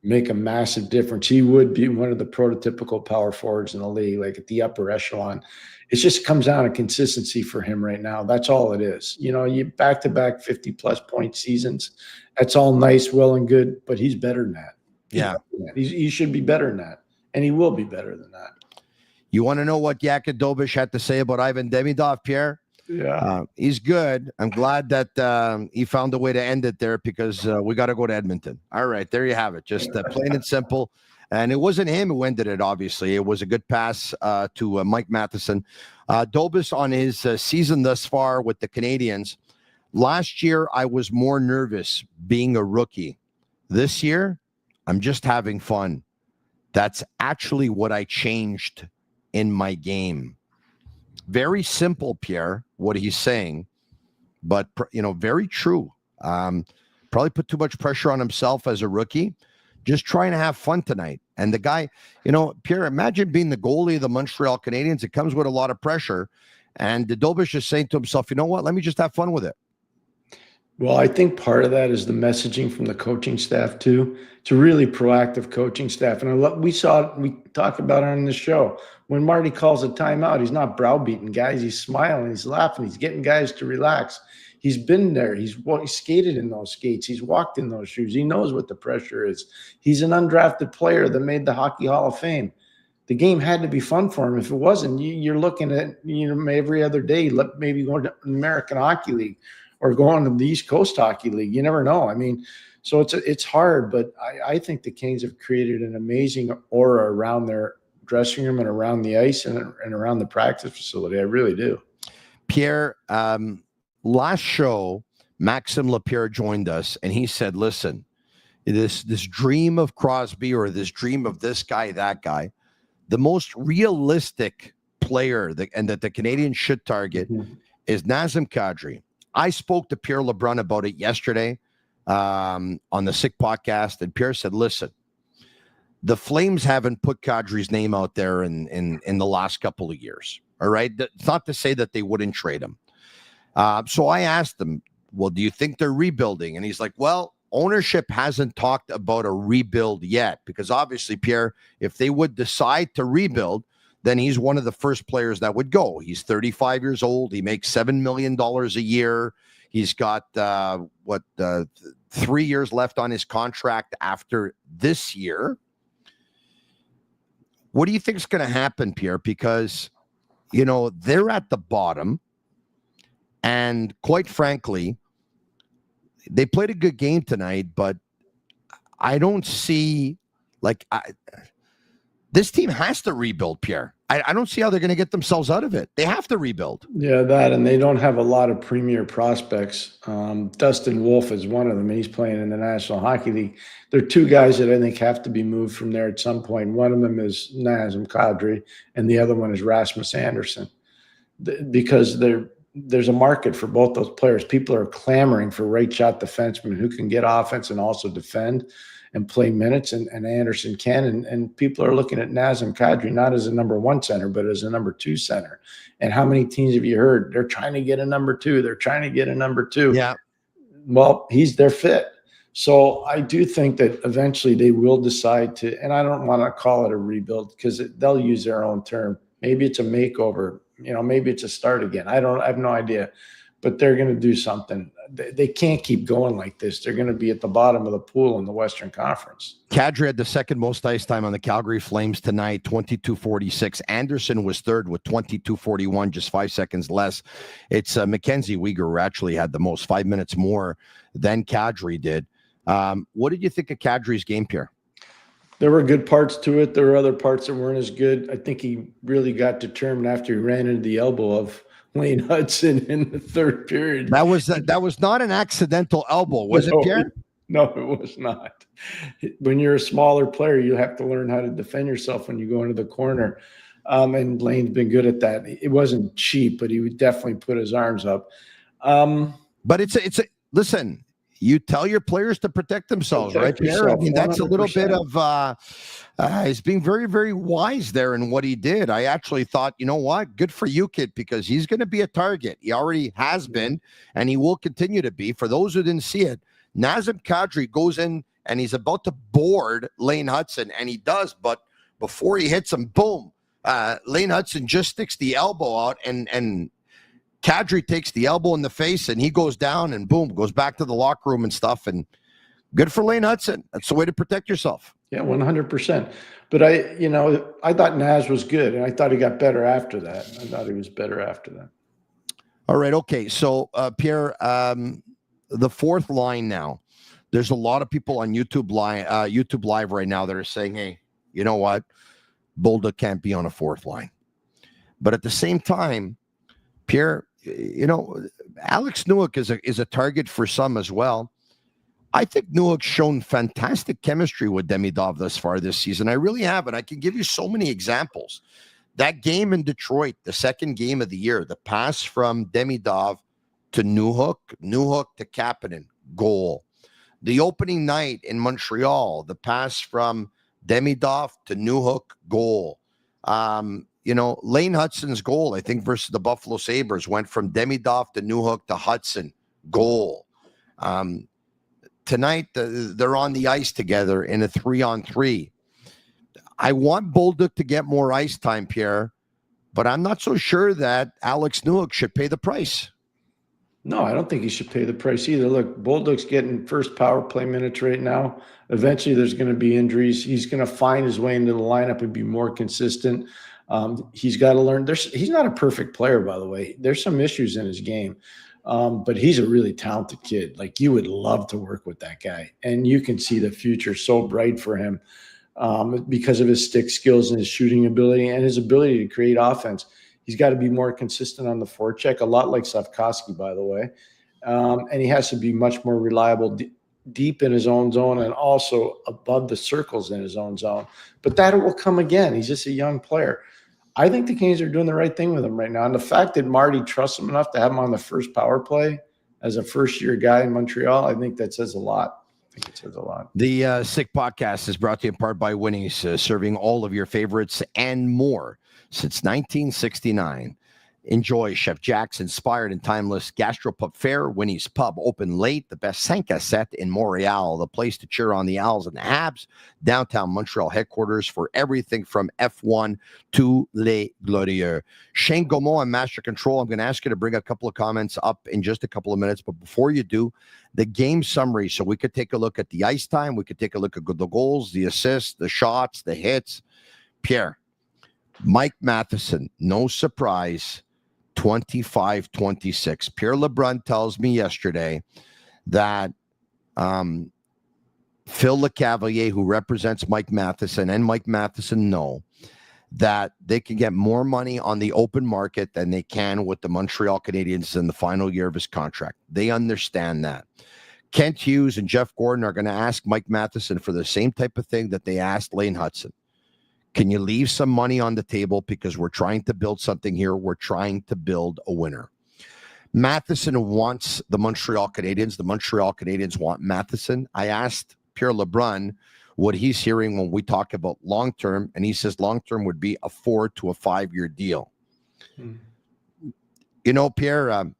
[SPEAKER 8] make a massive difference. He would be one of the prototypical power forwards in the league, like at the upper echelon. It just comes down to consistency for him right now. That's all it is. You back-to-back 50-plus point seasons. That's all nice, well and good, but he's better than that.
[SPEAKER 1] Yeah.
[SPEAKER 8] He should be better than that, and he will be better than that.
[SPEAKER 1] You want to know what Jakub Dobes had to say about Ivan Demidov, Pierre?
[SPEAKER 8] Yeah.
[SPEAKER 1] He's good. I'm glad that he found a way to end it there because we got to go to Edmonton. All right, there you have it. Just plain and simple. And it wasn't him who ended it, obviously. It was a good pass to Mike Matheson. Dobes on his season thus far with the Canadiens. Last year, I was more nervous being a rookie. This year, I'm just having fun. That's actually what I changed in my game. Very simple, Pierre, what he's saying, but, very true. Probably put too much pressure on himself as a rookie, just trying to have fun tonight. And the guy, Pierre, imagine being the goalie of the Montreal Canadiens. It comes with a lot of pressure. And Dobes just saying to himself, you know what, let me just have fun with it.
[SPEAKER 8] Well, I think part of that is the messaging from the coaching staff, too. It's a really proactive coaching staff. And we talked about it on the show. When Marty calls a timeout, he's not browbeating guys. He's smiling. He's laughing. He's getting guys to relax. He's been there. He's skated in those skates. He's walked in those shoes. He knows what the pressure is. He's an undrafted player that made the Hockey Hall of Fame. The game had to be fun for him. If it wasn't, you're looking at every other day, maybe going to American Hockey League or going to the East Coast Hockey League. You never know. I mean, so it's hard, but I think the Canes have created an amazing aura around their dressing room and around the ice and around the practice facility. I really do.
[SPEAKER 1] Pierre, last show, Maxime Lapierre joined us, and he said, listen, this dream of Crosby or this dream of this guy, that guy, the most realistic player that the Canadiens should target is Nazem Kadri. I spoke to Pierre LeBrun about it yesterday on the Sick podcast, and Pierre said, listen, the Flames haven't put Kadri's name out there in the last couple of years, all right? It's not to say that they wouldn't trade him. So I asked him, well, do you think they're rebuilding? And he's like, well, ownership hasn't talked about a rebuild yet because obviously, Pierre, if they would decide to rebuild, then he's one of the first players that would go. He's 35 years old. He makes $7 million a year. He's got 3 years left on his contract after this year. What do you think is going to happen, Pierre? Because, they're at the bottom. And quite frankly, they played a good game tonight, but I don't see, this team has to rebuild, Pierre. I don't see how they're going to get themselves out of it. They have to rebuild.
[SPEAKER 8] Yeah, that, and they don't have a lot of premier prospects. Dustin Wolf is one of them, and he's playing in the National Hockey League. There are two guys that I think have to be moved from there at some point. One of them is Nazem Kadri, and the other one is Rasmus Andersson, because there's a market for both those players. People are clamoring for right shot defensemen who can get offense and also defend and play minutes, and Anderson can. And people are looking at Nazem Kadri not as a number one center, but as a number two center. And how many teams have you heard? They're trying to get a number two. They're trying to get a number two.
[SPEAKER 1] Yeah.
[SPEAKER 8] Well, he's their fit. So I do think that eventually they will decide to, and I don't want to call it a rebuild because they'll use their own term. Maybe it's a makeover. Maybe it's a start again. I have no idea. But they're going to do something. They can't keep going like this. They're going to be at the bottom of the pool in the Western Conference.
[SPEAKER 1] Kadri had the second most ice time on the Calgary Flames tonight, 22:46. Anderson was third with 22:41, just 5 seconds less. It's Mackenzie Weegar who actually had the most, 5 minutes more than Kadri did. What did you think of Kadri's game, Pierre?
[SPEAKER 8] There were good parts to it. There were other parts that weren't as good. I think he really got determined after he ran into the elbow of Lane Hudson in the third period.
[SPEAKER 1] That was not an accidental elbow, was it, Pierre?
[SPEAKER 8] No, it was not. When you're a smaller player, you have to learn how to defend yourself when you go into the corner. And Lane's been good at that. It wasn't cheap, but he would definitely put his arms up.
[SPEAKER 1] But listen, you tell your players to protect themselves, right, Pierre? I mean, that's 100%. A little bit of he's being very, very wise there in what he did. I actually thought, you know what? Good for you, kid, because he's going to be a target. He already has been, and he will continue to be. For those who didn't see it, Nazem Kadri goes in, and he's about to board Lane Hudson, and he does, but before he hits him, boom, Lane Hudson just sticks the elbow out, and Kadri takes the elbow in the face, and he goes down, and boom, goes back to the locker room and stuff. And good for Lane Hudson. That's the way to protect yourself.
[SPEAKER 8] Yeah, 100%. But I thought Naz was good, and I thought he got better after that. I thought he was better after that.
[SPEAKER 1] All right, okay. So, Pierre, the fourth line now. There's a lot of people on YouTube Live right now that are saying, hey, you know what? Bolduc can't be on a fourth line. But at the same time, Pierre, Alex Newhook is a target for some as well. I think Newhook's shown fantastic chemistry with Demidov thus far this season. I really have, and I can give you so many examples. That game in Detroit, the second game of the year, the pass from Demidov to Newhook to Kapanen, goal. The opening night in Montreal, the pass from Demidov to Newhook, goal. Lane Hudson's goal, I think, versus the Buffalo Sabres went from Demidov to Newhook to Hudson, goal. Tonight, they're on the ice together in a 3-on-3. I want Bolduc to get more ice time, Pierre, but I'm not so sure that Alex Newhook should pay the price.
[SPEAKER 8] No, I don't think he should pay the price either. Look, Bolduc's getting first power play minutes right now. Eventually, there's going to be injuries. He's going to find his way into the lineup and be more consistent. He's got to learn. He's not a perfect player, by the way. There's some issues in his game, but he's a really talented kid. Like, you would love to work with that guy, and you can see the future so bright for him because of his stick skills and his shooting ability and his ability to create offense. He's got to be more consistent on the forecheck, a lot like Safkowski, by the way, and he has to be much more reliable deep in his own zone and also above the circles in his own zone. But that will come again. He's just a young player. I think the Canes are doing the right thing with him right now. And the fact that Marty trusts him enough to have him on the first power play as a first-year guy in Montreal, I think that says a lot. I think it says a lot.
[SPEAKER 1] The Sick Podcast is brought to you in part by Winnie's, serving all of your favorites and more since 1969. Enjoy Chef Jack's inspired and timeless gastropub fare. Winnie's Pub, open late. The best 5 set in Montreal. The place to cheer on the Owls and the Habs. Downtown Montreal headquarters for everything from F1 to Les Glorieux. Shane Gaumont on Master Control. I'm going to ask you to bring a couple of comments up in just a couple of minutes. But before you do, the game summary. So we could take a look at the ice time. We could take a look at the goals, the assists, the shots, the hits. Pierre, Mike Matheson, no surprise, 25-26. Pierre LeBrun tells me yesterday that Phil LeCavalier, who represents Mike Matheson, and Mike Matheson know that they can get more money on the open market than they can with the Montreal Canadiens in the final year of his contract. They understand that. Kent Hughes and Jeff Gordon are going to ask Mike Matheson for the same type of thing that they asked Lane Hudson. Can you leave some money on the table, because we're trying to build something here. We're trying to build a winner. Matheson wants the Montreal Canadiens. The Montreal Canadiens want Matheson. I asked Pierre LeBrun what he's hearing when we talk about long-term, and he says long-term would be a 4 to a 5-year deal. You know, Pierre,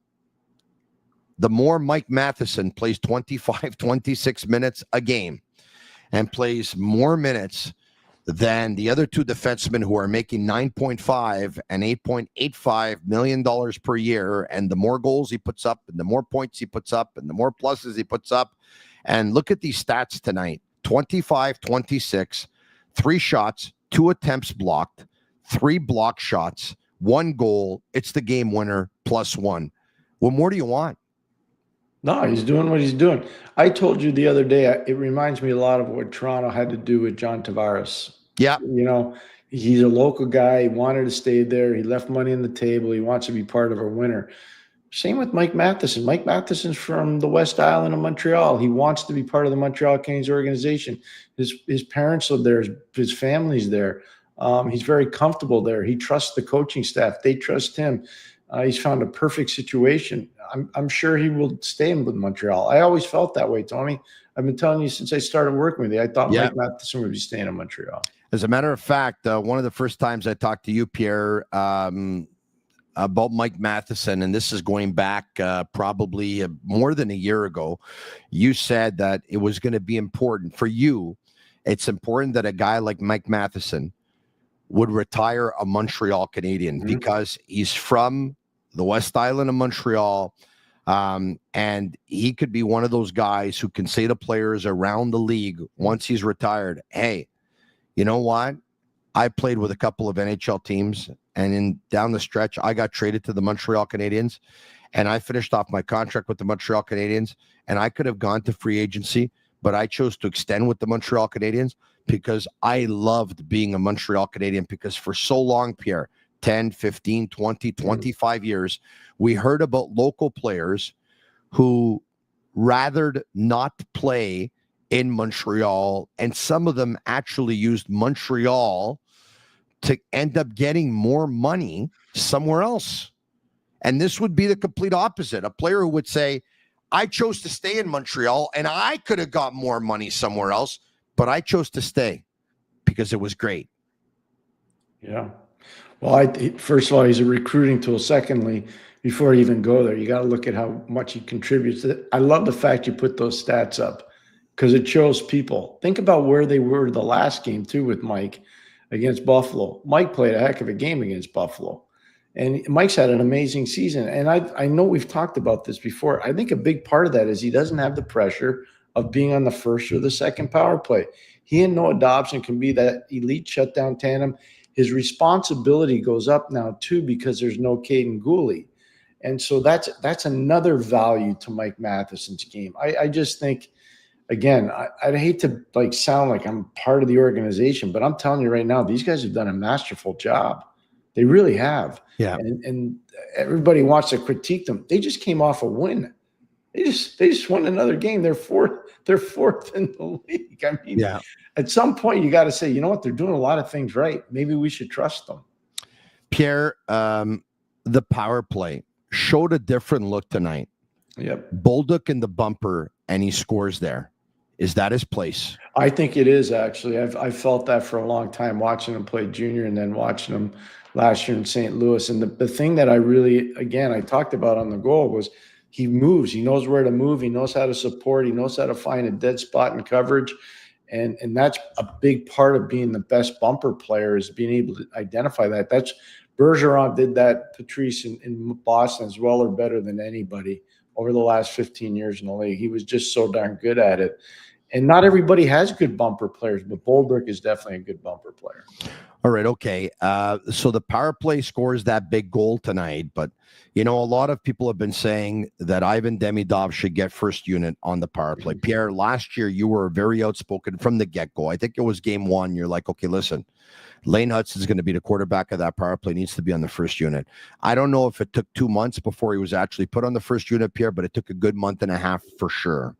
[SPEAKER 1] the more Mike Matheson plays 25, 26 minutes a game and plays more minutes than the other two defensemen who are making $9.5 and $8.85 million per year, and the more goals he puts up and the more points he puts up and the more pluses he puts up. And look at these stats tonight: 25, 26, 3 shots, 2 attempts blocked, 3 block shots, 1 goal. It's the game winner, +1. What more do you want?
[SPEAKER 8] No, he's doing what he's doing. I told you the other day, it reminds me a lot of what Toronto had to do with John Tavares.
[SPEAKER 1] Yeah.
[SPEAKER 8] You know, he's a local guy. He wanted to stay there. He left money on the table. He wants to be part of a winner. Same with Mike Matheson. Mike Matheson's from the West Island of Montreal. He wants to be part of the Montreal Canadiens organization. His parents live there. His family's there. He's very comfortable there. He trusts the coaching staff. They trust him. He's found a perfect situation. I'm sure he will stay with Montreal. I always felt that way, Tony. I've been telling you since I started working with you. I thought Mike Matheson would be staying in Montreal.
[SPEAKER 1] As a matter of fact, one of the first times I talked to you, Pierre, about Mike Matheson, and this is going back probably more than a year ago, you said that it was going to be important for you. It's important that a guy like Mike Matheson would retire a Montreal Canadien because he's from the West Island of Montreal, and he could be one of those guys who can say to players around the league once he's retired, hey, you know what? I played with a couple of NHL teams, and down the stretch, I got traded to the Montreal Canadiens, and I finished off my contract with the Montreal Canadiens, and I could have gone to free agency, but I chose to extend with the Montreal Canadiens because I loved being a Montreal Canadien, because for so long, Pierre, 10, 15, 20, 25 years, we heard about local players who rathered not play in Montreal, and some of them actually used Montreal to end up getting more money somewhere else. And this would be the complete opposite. A player who would say, I chose to stay in Montreal and I could have got more money somewhere else, but I chose to stay because it was great.
[SPEAKER 8] Yeah. Well, first of all, he's a recruiting tool. Secondly, before you even go there, you got to look at how much he contributes. I love the fact you put those stats up because it shows people. Think about where they were the last game, too, with Mike against Buffalo. Mike played a heck of a game against Buffalo. And Mike's had an amazing season. And I know we've talked about this before. I think a big part of that is he doesn't have the pressure of being on the first or the second power play. He and Noah Dobson can be that elite shutdown tandem. His responsibility goes up now, too, because there's no Caden Goalie. And so that's another value to Mike Matheson's game. I just think, again, I'd hate to sound like I'm part of the organization, but I'm telling you right now, these guys have done a masterful job. They really have.
[SPEAKER 1] Yeah.
[SPEAKER 8] And everybody wants to critique them. They just came off a win. They just won another game. They're fourth in the league. I mean,
[SPEAKER 1] yeah.
[SPEAKER 8] At some point you got to say, you know what, they're doing a lot of things right. Maybe we should trust them.
[SPEAKER 1] Pierre, the power play showed a different look tonight.
[SPEAKER 8] Yep.
[SPEAKER 1] Bolduc in the bumper, and he scores there. Is that his place?
[SPEAKER 8] I think it is, actually. I've felt that for a long time, watching him play junior and then watching him last year in St. Louis. And the thing that I talked about on the goal was he moves. He knows where to move. He knows how to support. He knows how to find a dead spot in coverage. And that's a big part of being the best bumper player, is being able to identify that. That's Bergeron did that, Patrice, in Boston as well, or better than anybody over the last 15 years in the league. He was just so darn good at it. And not everybody has good bumper players, but Bolduc is definitely a good bumper player.
[SPEAKER 1] All right, okay. So the power play scores that big goal tonight, but a lot of people have been saying that Ivan Demidov should get first unit on the power play. Pierre, last year you were very outspoken from the get-go. I think it was game 1. You're like, okay, listen, Lane Hutson's going to be the quarterback of that power play, needs to be on the first unit. I don't know if it took 2 months before he was actually put on the first unit, Pierre, but it took a good month and a half for sure.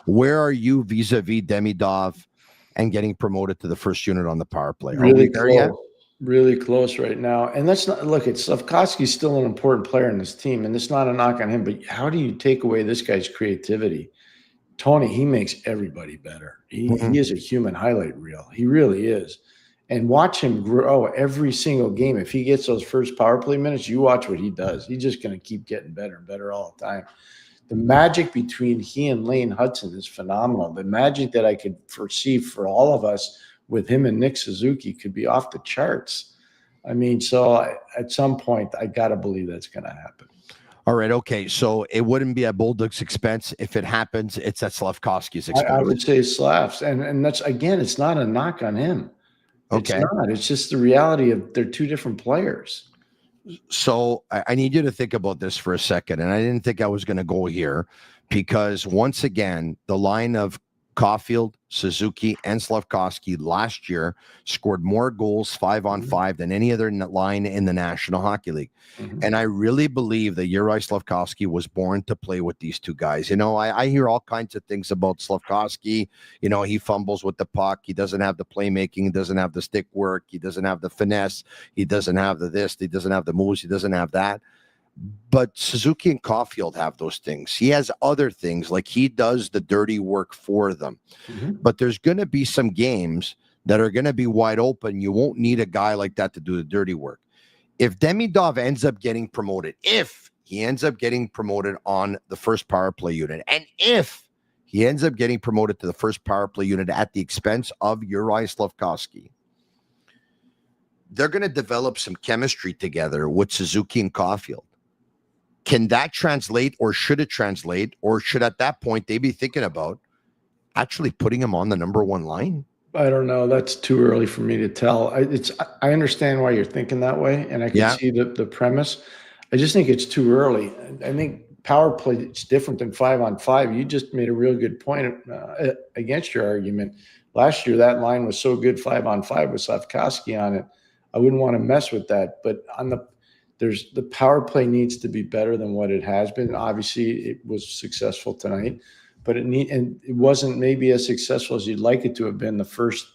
[SPEAKER 1] Where are you vis-a-vis Demidov and getting promoted to the first unit on the power play?
[SPEAKER 8] Really close. Really close right now. And let's not look at Slavkovsky's still an important player in this team, and it's not a knock on him, but how do you take away this guy's creativity? Tony, he makes everybody better. He is a human highlight reel. He really is. And watch him grow every single game. If he gets those first power play minutes, you watch what he does. He's just going to keep getting better and better all the time. The magic between he and Lane Hutson is phenomenal. The magic that I could foresee for all of us with him and Nick Suzuki could be off the charts. I mean, so at some point, I got to believe that's going to happen.
[SPEAKER 1] All right, okay. So it wouldn't be at Bolduc's expense. If it happens, it's at Slavkovsky's expense.
[SPEAKER 8] I would say Slavs. And that's, again, it's not a knock on him.
[SPEAKER 1] Okay.
[SPEAKER 8] It's not. It's just the reality of they're two different players.
[SPEAKER 1] So I need you to think about this for a second. And I didn't think I was going to go here because once again, the line of Caulfield, Suzuki, and Slavkovsky last year scored more goals 5-on-5 than any other line in the National Hockey League. And I really believe that Juraj Slavkovsky was born to play with these two guys. I hear all kinds of things about Slavkovsky. He fumbles with the puck. He doesn't have the playmaking. He doesn't have the stick work. He doesn't have the finesse. He doesn't have the this. He doesn't have the moves. He doesn't have that. But Suzuki and Caulfield have those things. He has other things, like he does the dirty work for them. But there's going to be some games that are going to be wide open. You won't need a guy like that to do the dirty work. If Demidov ends up getting promoted, if he ends up getting promoted on the first power play unit, and if he ends up getting promoted to the first power play unit at the expense of Juraj Slavkovsky, they're going to develop some chemistry together with Suzuki and Caulfield. Can that translate, or should it translate, or should at that point they be thinking about actually putting him on the number 1 line?
[SPEAKER 8] I don't know. That's too early for me to tell. I understand why you're thinking that way, and I can see the premise. I just think it's too early. I think power play is different than 5-on-5. You just made a real good point against your argument. Last year, that line was so good 5-on-5 with Slavkovsky on it. I wouldn't want to mess with that. But on the power play needs to be better than what it has been. Obviously, it was successful tonight, but it wasn't maybe as successful as you'd like it to have been the first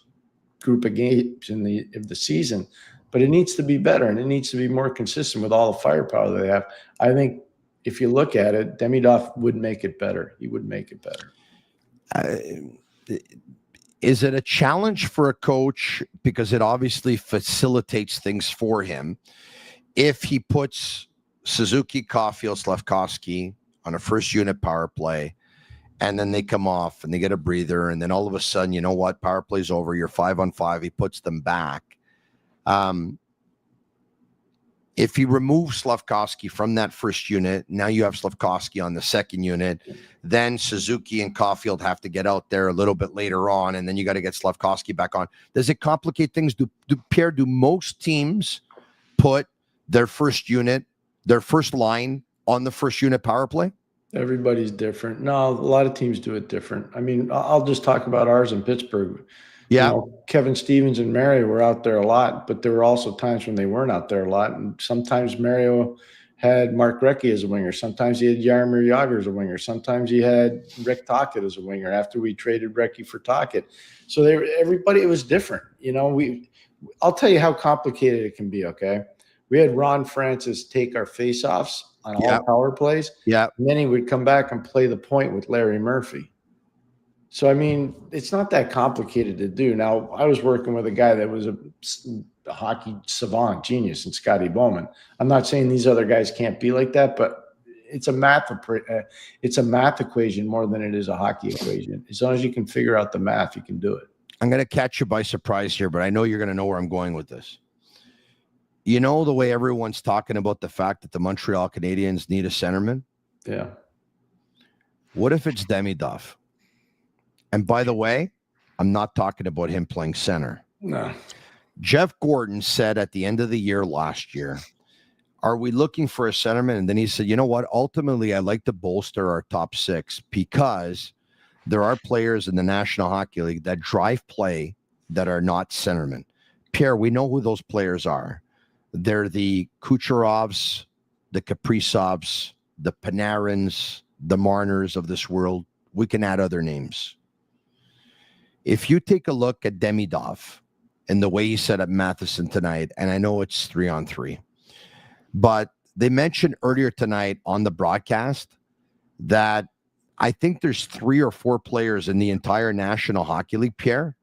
[SPEAKER 8] group of games of the season. But it needs to be better, and it needs to be more consistent with all the firepower they have. I think if you look at it, Demidov would make it better. He would make it better.
[SPEAKER 1] Is it a challenge for a coach, because it obviously facilitates things for him, if he puts Suzuki, Caulfield, Slavkovsky on a first unit power play, and then they come off and they get a breather, and then all of a sudden, you know what, power play's over, you're 5-on-5, he puts them back. If he removes Slavkovsky from that first unit, now you have Slavkovsky on the second unit, then Suzuki and Caulfield have to get out there a little bit later on, and then you got to get Slavkovsky back on. Does it complicate things? Do most teams put their first unit, their first line on the first unit power play?
[SPEAKER 8] Everybody's different. No, a lot of teams do it different. I mean, I'll just talk about ours in Pittsburgh.
[SPEAKER 1] Yeah.
[SPEAKER 8] Kevin Stevens and Mario were out there a lot, but there were also times when they weren't out there a lot. And sometimes Mario had Mark Recchi as a winger. Sometimes he had Jaromir Jagr as a winger. Sometimes he had Rick Tocchet as a winger after we traded Recchi for Tocchet. So everybody, it was different. I'll tell you how complicated it can be, okay? We had Ron Francis take our faceoffs on all power plays. Yeah. And then he would come back and play the point with Larry Murphy. So, I mean, it's not that complicated to do. Now, I was working with a guy that was a hockey savant, genius, in Scotty Bowman. I'm not saying these other guys can't be like that, but it's a math equation more than it is a hockey equation. As long as you can figure out the math, you can do it.
[SPEAKER 1] I'm going to catch you by surprise here, but I know you're going to know where I'm going with this. You know the way everyone's talking about the fact that the Montreal Canadiens need a centerman?
[SPEAKER 8] Yeah.
[SPEAKER 1] What if it's Demidov? And by the way, I'm not talking about him playing center.
[SPEAKER 8] No.
[SPEAKER 1] Jeff Gordon said at the end of the year last year, are we looking for a centerman? And then he said, you know what? Ultimately, I like to bolster our top six because there are players in the National Hockey League that drive play that are not centermen. Pierre, we know who those players are. They're the Kucherovs, the Kaprizovs, the Panarins, the Marners of this world. We can add other names. If you take a look at Demidov and the way he set up Matheson tonight, and I know it's 3-on-3, but they mentioned earlier tonight on the broadcast that I think there's 3 or 4 players in the entire National Hockey League, Pierre,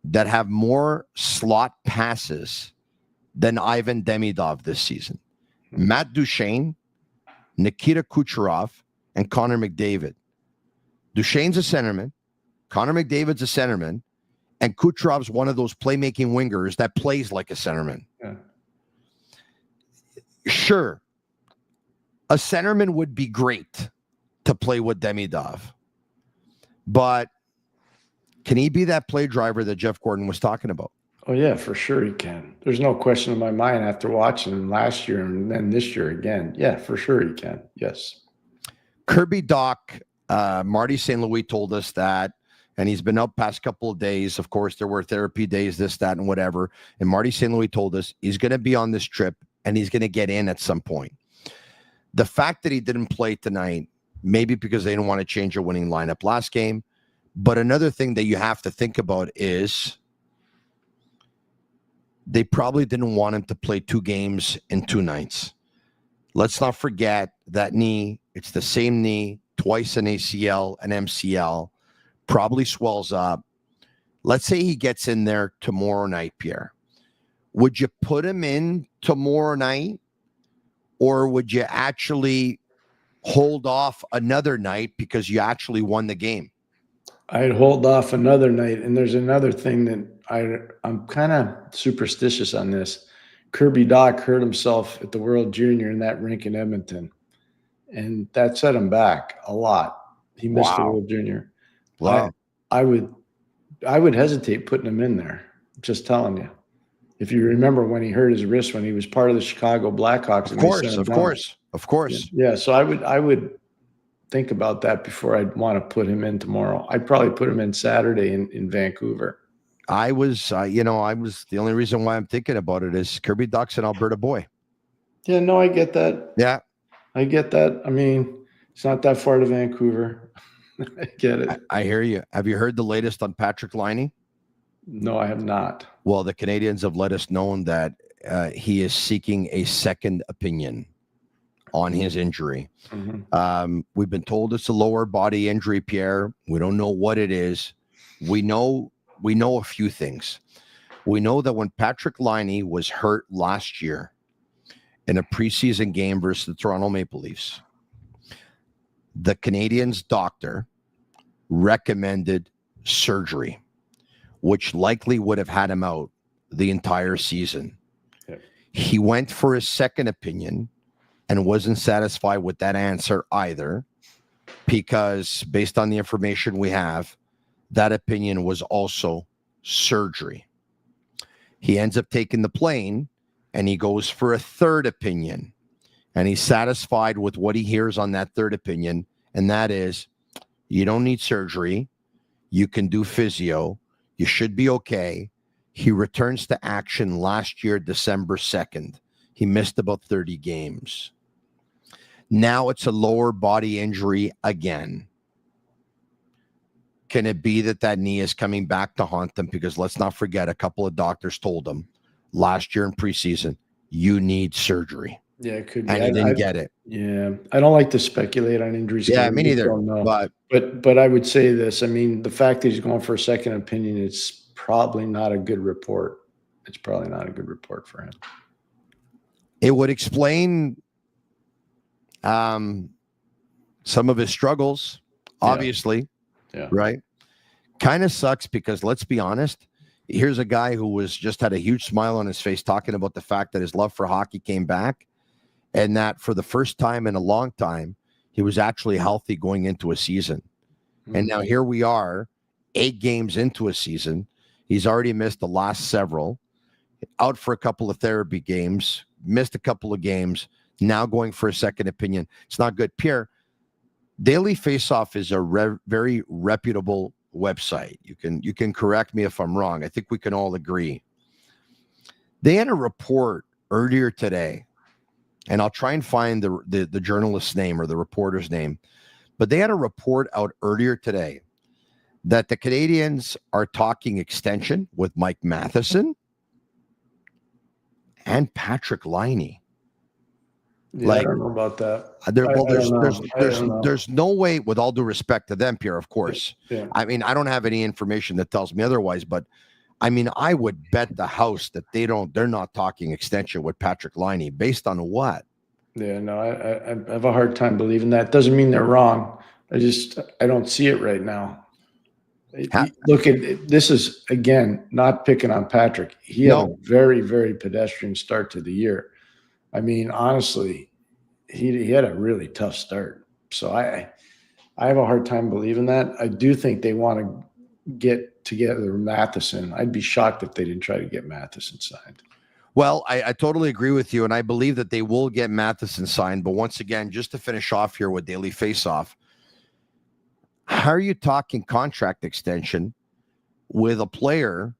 [SPEAKER 1] that have more slot passes than Ivan Demidov this season. Matt Duchene, Nikita Kucherov, and Connor McDavid. Duchene's a centerman. Connor McDavid's a centerman. And Kucherov's one of those playmaking wingers that plays like a centerman.
[SPEAKER 8] Yeah.
[SPEAKER 1] Sure, a centerman would be great to play with Demidov. But can he be that play driver that Jeff Gordon was talking about?
[SPEAKER 8] Oh, yeah, for sure he can. There's no question in my mind after watching him last year and then this year again. Yeah, for sure he can. Yes.
[SPEAKER 1] Kirby Doc, Marty St. Louis told us that, and he's been out past couple of days. Of course, there were therapy days, this, that, and whatever. And Marty St. Louis told us he's going to be on this trip and he's going to get in at some point. The fact that he didn't play tonight, maybe because they didn't want to change a winning lineup last game. But another thing that you have to think about is they probably didn't want him to play 2 games in 2 nights. Let's not forget that knee. It's the same knee, twice an ACL, an MCL, probably swells up. Let's say he gets in there tomorrow night, Pierre. Would you put him in tomorrow night, or would you actually hold off another night because you actually won the game?
[SPEAKER 8] I'd hold off another night. And there's another thing that I'm kind of superstitious on this. Kirby Doc hurt himself at the World Junior in that rink in Edmonton. And that set him back a lot. He missed the World Junior.
[SPEAKER 1] Wow.
[SPEAKER 8] I would hesitate putting him in there. Just telling you. If you remember when he hurt his wrist when he was part of the Chicago Blackhawks.
[SPEAKER 1] Of course.
[SPEAKER 8] Yeah. So I would think about that before I'd want to put him in tomorrow. I'd probably put him in Saturday in Vancouver.
[SPEAKER 1] I was the only reason why I'm thinking about it is Kirby Doc's an Alberta boy.
[SPEAKER 8] Yeah, no, I get that.
[SPEAKER 1] Yeah.
[SPEAKER 8] I get that. I mean, it's not that far to Vancouver. I get it.
[SPEAKER 1] I hear you. Have you heard the latest on Patrick Laine?
[SPEAKER 8] No, I have not.
[SPEAKER 1] Well, the Canadiens have let us know that he is seeking a second opinion on his injury.
[SPEAKER 8] Mm-hmm.
[SPEAKER 1] We've been told it's a lower body injury, Pierre. We don't know what it is. We know a few things. We know that when Patrick Laine was hurt last year in a preseason game versus the Toronto Maple Leafs, the Canadiens doctor recommended surgery, which likely would have had him out the entire season.
[SPEAKER 8] Yep.
[SPEAKER 1] He went for his second opinion and wasn't satisfied with that answer either, because based on the information we have, that opinion was also surgery. He ends up taking the plane and he goes for a third opinion, and he's satisfied with what he hears on that third opinion. And that is, you don't need surgery. You can do physio. You should be okay. He returns to action last year, December 2nd. He missed about 30 games. Now it's a lower body injury again. Can it be that knee is coming back to haunt him? Because let's not forget, a couple of doctors told him last year in preseason, you need surgery.
[SPEAKER 8] Yeah, it could be.
[SPEAKER 1] And he didn't get it.
[SPEAKER 8] Yeah, I don't like to speculate on injuries.
[SPEAKER 1] Yeah, me neither.
[SPEAKER 8] But I would say this. I mean, the fact that he's going for a second opinion, it's probably not a good report. It's probably not a good report for him.
[SPEAKER 1] It would explain some of his struggles, obviously.
[SPEAKER 8] Yeah.
[SPEAKER 1] Right? Kind of sucks because, let's be honest, here's a guy who just had a huge smile on his face talking about the fact that his love for hockey came back, and that for the first time in a long time, he was actually healthy going into a season. Mm-hmm. And now here we are 8 games into a season. He's already missed the last several, out for a couple of therapy games, missed a couple of games, now going for a second opinion. It's not good. Pierre, Daily Faceoff is a very reputable website. You can correct me if I'm wrong. I think we can all agree. They had a report earlier today, and I'll try and find the journalist's name or the reporter's name, but they had a report out earlier today that the Canadiens are talking extension with Mike Matheson and Patrick Laine.
[SPEAKER 8] Yeah, I don't know about that.
[SPEAKER 1] There's no way, with all due respect to them, Pierre, of course.
[SPEAKER 8] Yeah.
[SPEAKER 1] I mean, I don't have any information that tells me otherwise, but I mean, I would bet the house that they're not talking extension with Patrick Laine. Based on what?
[SPEAKER 8] Yeah, no, I have a hard time believing that. Doesn't mean they're wrong. I don't see it right now. Look at it. This is, again, not picking on Patrick. He had a very, very pedestrian start to the year. I mean, honestly, he had a really tough start. So I have a hard time believing that. I do think they want to get together Matheson. I'd be shocked if they didn't try to get Matheson signed.
[SPEAKER 1] Well, I totally agree with you, and I believe that they will get Matheson signed. But once again, just to finish off here with Daily Faceoff, how are you talking contract extension with a player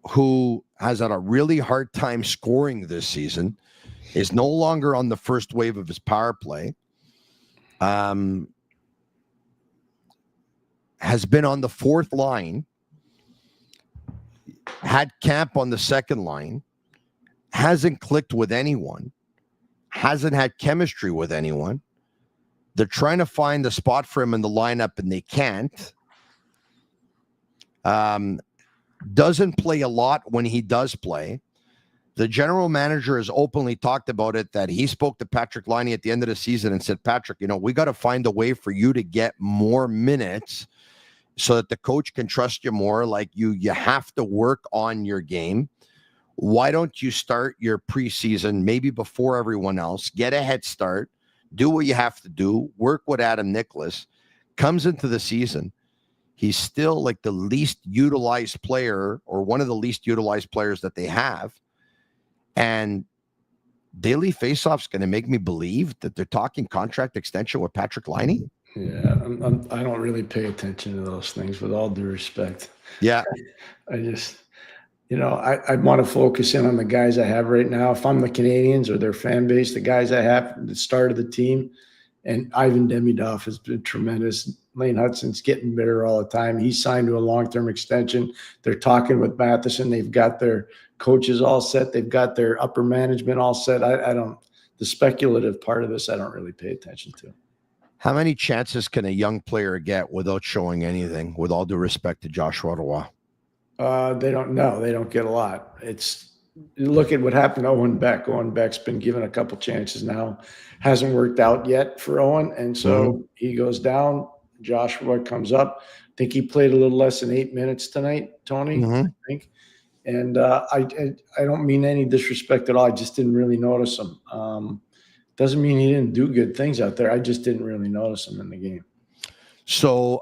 [SPEAKER 1] who has had a really hard time scoring this season, is no longer on the first wave of his power play, has been on the fourth line, had camp on the second line, hasn't clicked with anyone, hasn't had chemistry with anyone. They're trying to find the spot for him in the lineup, and they can't. Doesn't play a lot when he does play. The general manager has openly talked about it, that he spoke to Patrick Laine at the end of the season and said, Patrick, we got to find a way for you to get more minutes so that the coach can trust you more. Like you have to work on your game. Why don't you start your preseason maybe before everyone else, get a head start, do what you have to do, work with Adam Nicholas, comes into the season. He's still like the least utilized player, or one of the least utilized players that they have. And Daily Faceoff's going to make me believe that they're talking contract extension with Patrick Laine.
[SPEAKER 8] Yeah, I don't really pay attention to those things, with all due respect.
[SPEAKER 1] Yeah.
[SPEAKER 8] I just, I want to focus in on the guys I have right now. If I'm the Canadiens or their fan base, the guys I have at the start of the team, and Ivan Demidov has been tremendous. Lane Hudson's getting better all the time. He's signed to a long-term extension. They're talking with Matheson. They've got their coaches all set. They've got their upper management all set. The speculative part of this, I don't really pay attention to.
[SPEAKER 1] How many chances can a young player get without showing anything, with all due respect to Joshua Roy?
[SPEAKER 8] They don't know. They don't get a lot. Look at what happened to Owen Beck. Owen Beck's been given a couple chances now. Hasn't worked out yet for Owen. And so he goes down. Joshua comes up. I think he played a little less than 8 minutes tonight, Tony, I think. And I don't mean any disrespect at all. I just didn't really notice him. Doesn't mean he didn't do good things out there. I just didn't really notice him in the game.
[SPEAKER 1] So,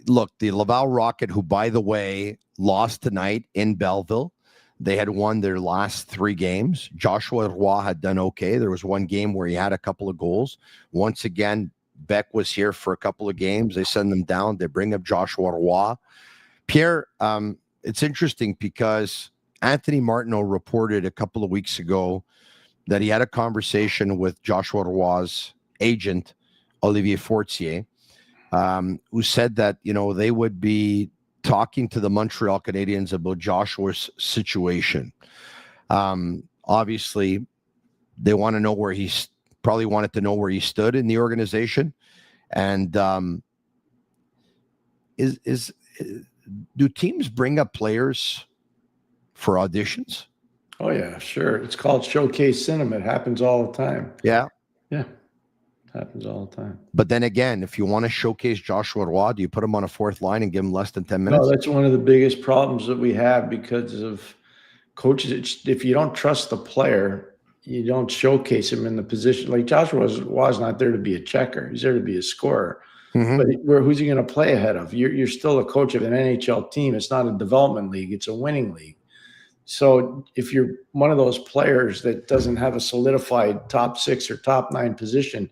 [SPEAKER 1] look, the Laval Rocket, who, by the way, lost tonight in Belleville. They had won their last 3 games. Joshua Roy had done okay. There was one game where he had a couple of goals. Once again, Beck was here for a couple of games. They send them down. They bring up Joshua Roy. Pierre, it's interesting because Anthony Martineau reported a couple of weeks ago that he had a conversation with Joshua Roy's agent, Olivier Fortier, who said that, they would be talking to the Montreal Canadiens about Joshua's situation. Obviously, they want to know where he's probably wanted to know where he stood in the organization. And do teams bring up players for auditions?
[SPEAKER 8] Oh, yeah, sure. It's called showcase cinema. It happens all the time.
[SPEAKER 1] Yeah.
[SPEAKER 8] Yeah. Happens all the time.
[SPEAKER 1] But then again, if you want to showcase Joshua Roy, do you put him on a fourth line and give him less than 10 minutes?
[SPEAKER 8] No, that's one of the biggest problems that we have because of coaches. If you don't trust the player, you don't showcase him in the position. Like Joshua was not there to be a checker. He's there to be a scorer. But who's he going to play ahead of? You're still a coach of an NHL team. It's not a development league. It's a winning league. So if you're one of those players that doesn't have a solidified top 6 or top 9 position,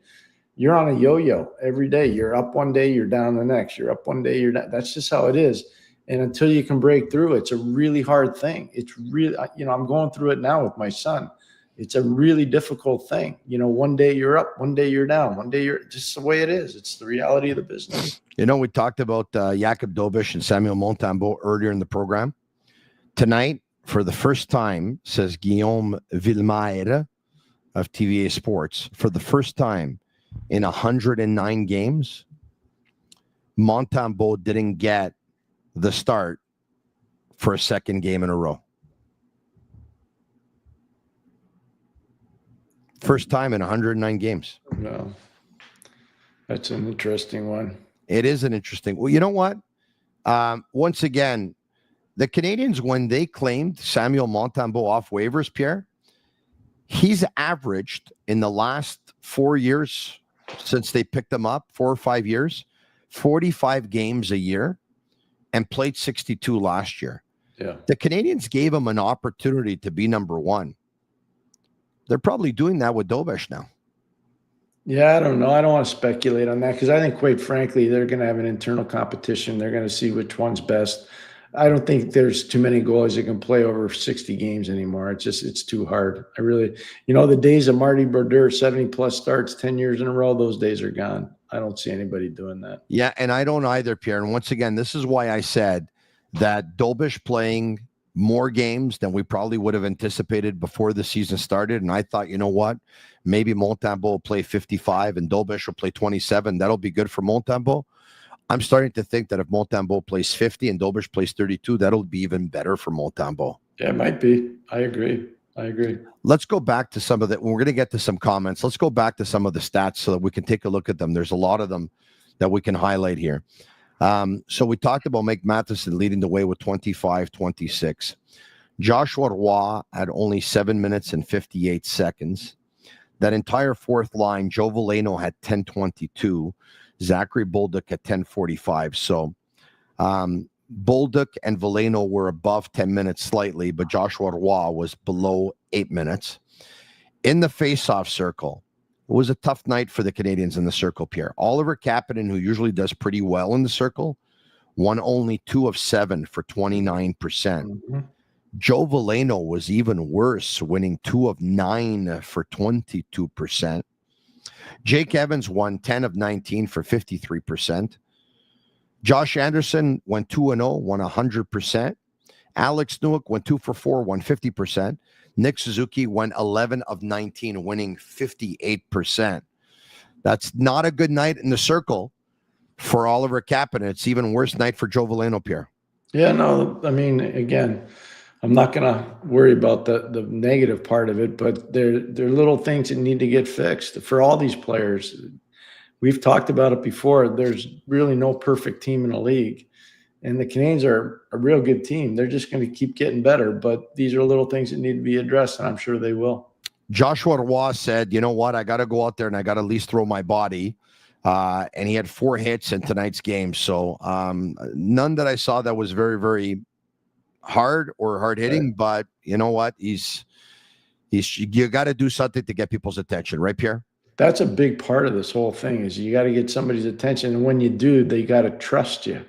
[SPEAKER 8] you're on a yo-yo every day. You're up one day, you're down the next. You're up one day, you're down. That's just how it is. And until you can break through, it's a really hard thing. It's really, I'm going through it now with my son. It's a really difficult thing. One day you're up, one day you're down, one day you're just the way it is. It's the reality of the business.
[SPEAKER 1] We talked about Jakub Dobes and Samuel Montembeault earlier in the program. Tonight, for the first time, says Guillaume Villemayre of TVA Sports, for the first time in 109 games, Montembeault didn't get the start for a second game in a row. First time in 109 games.
[SPEAKER 8] No, that's an interesting one.
[SPEAKER 1] It is an interesting. Well, you know what? Once again, the Canadiens, when they claimed Samuel Montembeault off waivers, Pierre, he's averaged in the last 4 years since they picked him up, 4 or 5 years, 45 games a year, and played 62 last year.
[SPEAKER 8] Yeah.
[SPEAKER 1] The Canadiens gave him an opportunity to be number one. They're probably doing that with Dobes now.
[SPEAKER 8] Yeah, I don't know. I don't want to speculate on that because I think, quite frankly, they're going to have an internal competition. They're going to see which one's best. I don't think there's too many goalies that can play over 60 games anymore. It's too hard. I really, the days of Marty Brodeur, 70-plus starts, 10 years in a row, those days are gone. I don't see anybody doing that.
[SPEAKER 1] Yeah, and I don't either, Pierre. And once again, this is why I said that Dobes playing more games than we probably would have anticipated before the season started. And I thought, you know what? Maybe Montembeault will play 55 and Dobes will play 27. That'll be good for Montembeault. I'm starting to think that if Montembeault plays 50 and Dobes plays 32, that'll be even better for Montembeault.
[SPEAKER 8] Yeah, it might be. I agree.
[SPEAKER 1] Let's go back to some of the, we're going to get to some comments. Let's go back to some of the stats so that we can take a look at them. There's a lot of them that we can highlight here. So we talked about Mike Matheson leading the way with 25-26. Joshua Roy had only 7 minutes and 58 seconds. That entire fourth line, Joe Veleno had 10:22. Zachary Bolduc at 10:45. So Bolduc and Veleno were above 10 minutes slightly, but Joshua Roy was below 8 minutes. In the face-off circle, it was a tough night for the Canadiens in the circle, Pierre. Oliver Kapanen, who usually does pretty well in the circle, won only 2 of 7 for 29%. Mm-hmm. Joe Veleno was even worse, winning 2 of 9 for 22%. Jake Evans won 10 of 19 for 53%. Josh Anderson went 2-0, won 100%. Alex Newhook went 2 for 4, won 50%. Nick Suzuki went 11 of 19, winning 58%. That's not a good night in the circle for Oliver Kapanen. It's even worse night for Joe Veleno, Pierre.
[SPEAKER 8] Yeah, no, I mean, again, I'm not going to worry about the negative part of it, but there are little things that need to get fixed for all these players. We've talked about it before. There's really no perfect team in the league. And the Canadiens are a real good team. They're just going to keep getting better. But these are little things that need to be addressed, and I'm sure they will.
[SPEAKER 1] Joshua Roy said, you know what? I got to go out there and I got to at least throw my body. And he had 4 hits in tonight's game. So none that I saw that was very, very hard or hard hitting. Right. But you know what? You got to do something to get people's attention. Right, Pierre?
[SPEAKER 8] That's a big part of this whole thing is you got to get somebody's attention. And when you do, they got to trust you.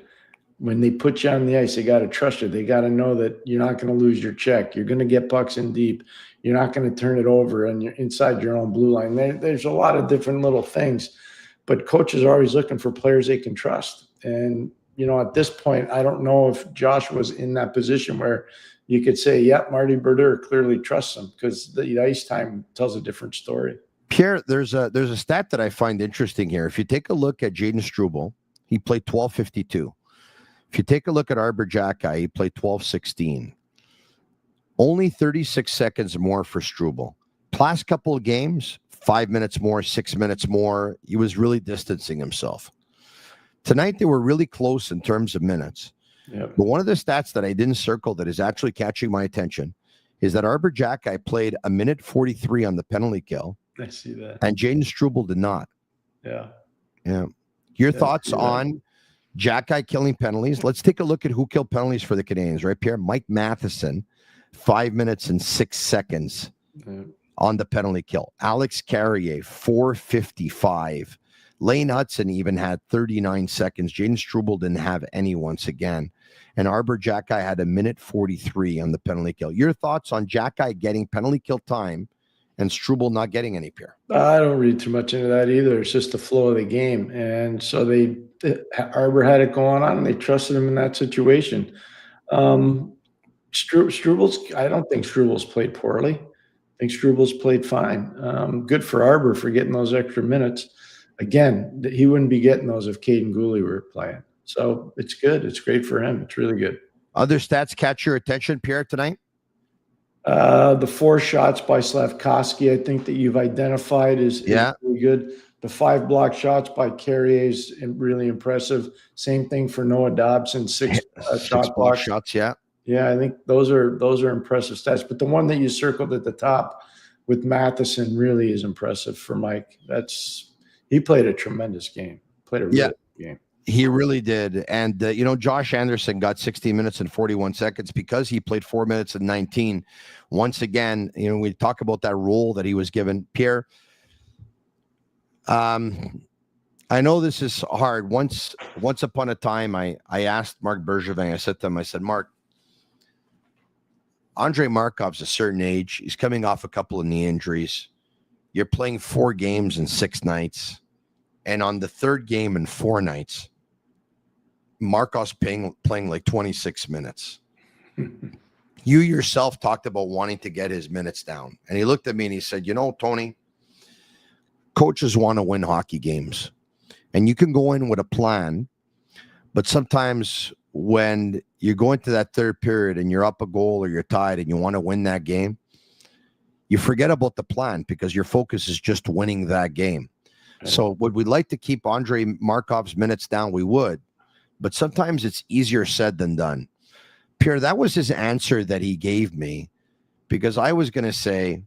[SPEAKER 8] When they put you on the ice, they got to trust you. They got to know that you're not going to lose your check. You're going to get pucks in deep. You're not going to turn it over and you're inside your own blue line. There's a lot of different little things, but coaches are always looking for players they can trust. And, at this point, I don't know if Josh was in that position where you could say, yeah, Marty Brodeur clearly trusts him because the ice time tells a different story.
[SPEAKER 1] Pierre, there's a stat that I find interesting here. If you take a look at Jaden Struble, he played 12:52. If you take a look at Arbor Jacki, he played 12:16. Only 36 seconds more for Struble. Last couple of games, 5 minutes more, 6 minutes more. He was really distancing himself. Tonight, they were really close in terms of minutes. Yep. But one of the stats that I didn't circle that is actually catching my attention is that Arbor Jacki played a minute 43 on the penalty kill.
[SPEAKER 8] I see that.
[SPEAKER 1] And Jaden Struble did not.
[SPEAKER 8] Yeah.
[SPEAKER 1] Yeah. Your thoughts on Jacki killing penalties? Let's take a look at who killed penalties for the Canadiens, right, Pierre? Mike Matheson, 5 minutes and 6 seconds on the penalty kill. Alex Carrier, 4:55. Lane Hudson even had 39 seconds. Jaden Struble didn't have any once again. And Arbor Jacki had a minute 43 on the penalty kill. Your thoughts on Jacki getting penalty kill time and Struble not getting any, Pierre?
[SPEAKER 8] I don't read too much into that either. It's just the flow of the game. And so Arbor had it going on, and they trusted him in that situation. Struble's, I don't think Struble's played poorly. I think Struble's played fine. Good for Arbor for getting those extra minutes. Again, he wouldn't be getting those if Caden Goalie were playing. So it's good. It's great for him. It's really good.
[SPEAKER 1] Other stats catch your attention, Pierre, tonight?
[SPEAKER 8] The 4 shots by Slavkovsky, I think that you've identified is really good. The 5 block shots by Carrier is really impressive. Same thing for Noah Dobson, 6 shot block
[SPEAKER 1] shots. Yeah,
[SPEAKER 8] I think those are impressive stats. But the one that you circled at the top with Matheson really is impressive for Mike. He played a tremendous game. Played a really good game.
[SPEAKER 1] He really did. And, Josh Anderson got 60 minutes and 41 seconds because he played 4 minutes and 19. Once again, we talk about that role that he was given. Pierre, I know this is hard. Once upon a time, I asked Marc Bergevin, I said to him, Mark, Andrei Markov's a certain age. He's coming off a couple of knee injuries. You're playing 4 games in 6 nights. And on the 3rd game in 4 nights, Markov's playing like 26 minutes. You yourself talked about wanting to get his minutes down. And he looked at me and he said, Tony, coaches want to win hockey games. And you can go in with a plan, but sometimes when you go into that 3rd period and you're up a goal or you're tied and you want to win that game, you forget about the plan because your focus is just winning that game. So would we like to keep Andrei Markov's minutes down? We would. But sometimes it's easier said than done. Pierre, that was his answer that he gave me because I was going to say,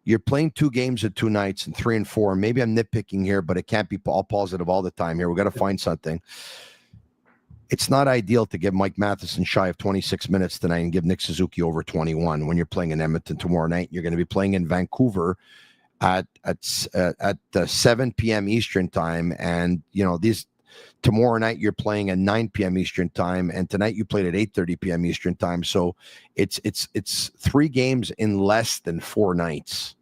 [SPEAKER 1] you're playing 2 games at 2 nights and 3 and 4. Maybe I'm nitpicking here, but it can't be all positive all the time here. We got to find something. It's not ideal to give Mike Matheson shy of 26 minutes tonight and give Nick Suzuki over 21 when you're playing in Edmonton tomorrow night. You're going to be playing in Vancouver at 7 p.m. Eastern time. And, tomorrow night you're playing at 9 p.m. Eastern time. And tonight you played at 8:30 p.m. Eastern time. So it's 3 games in less than 4 nights.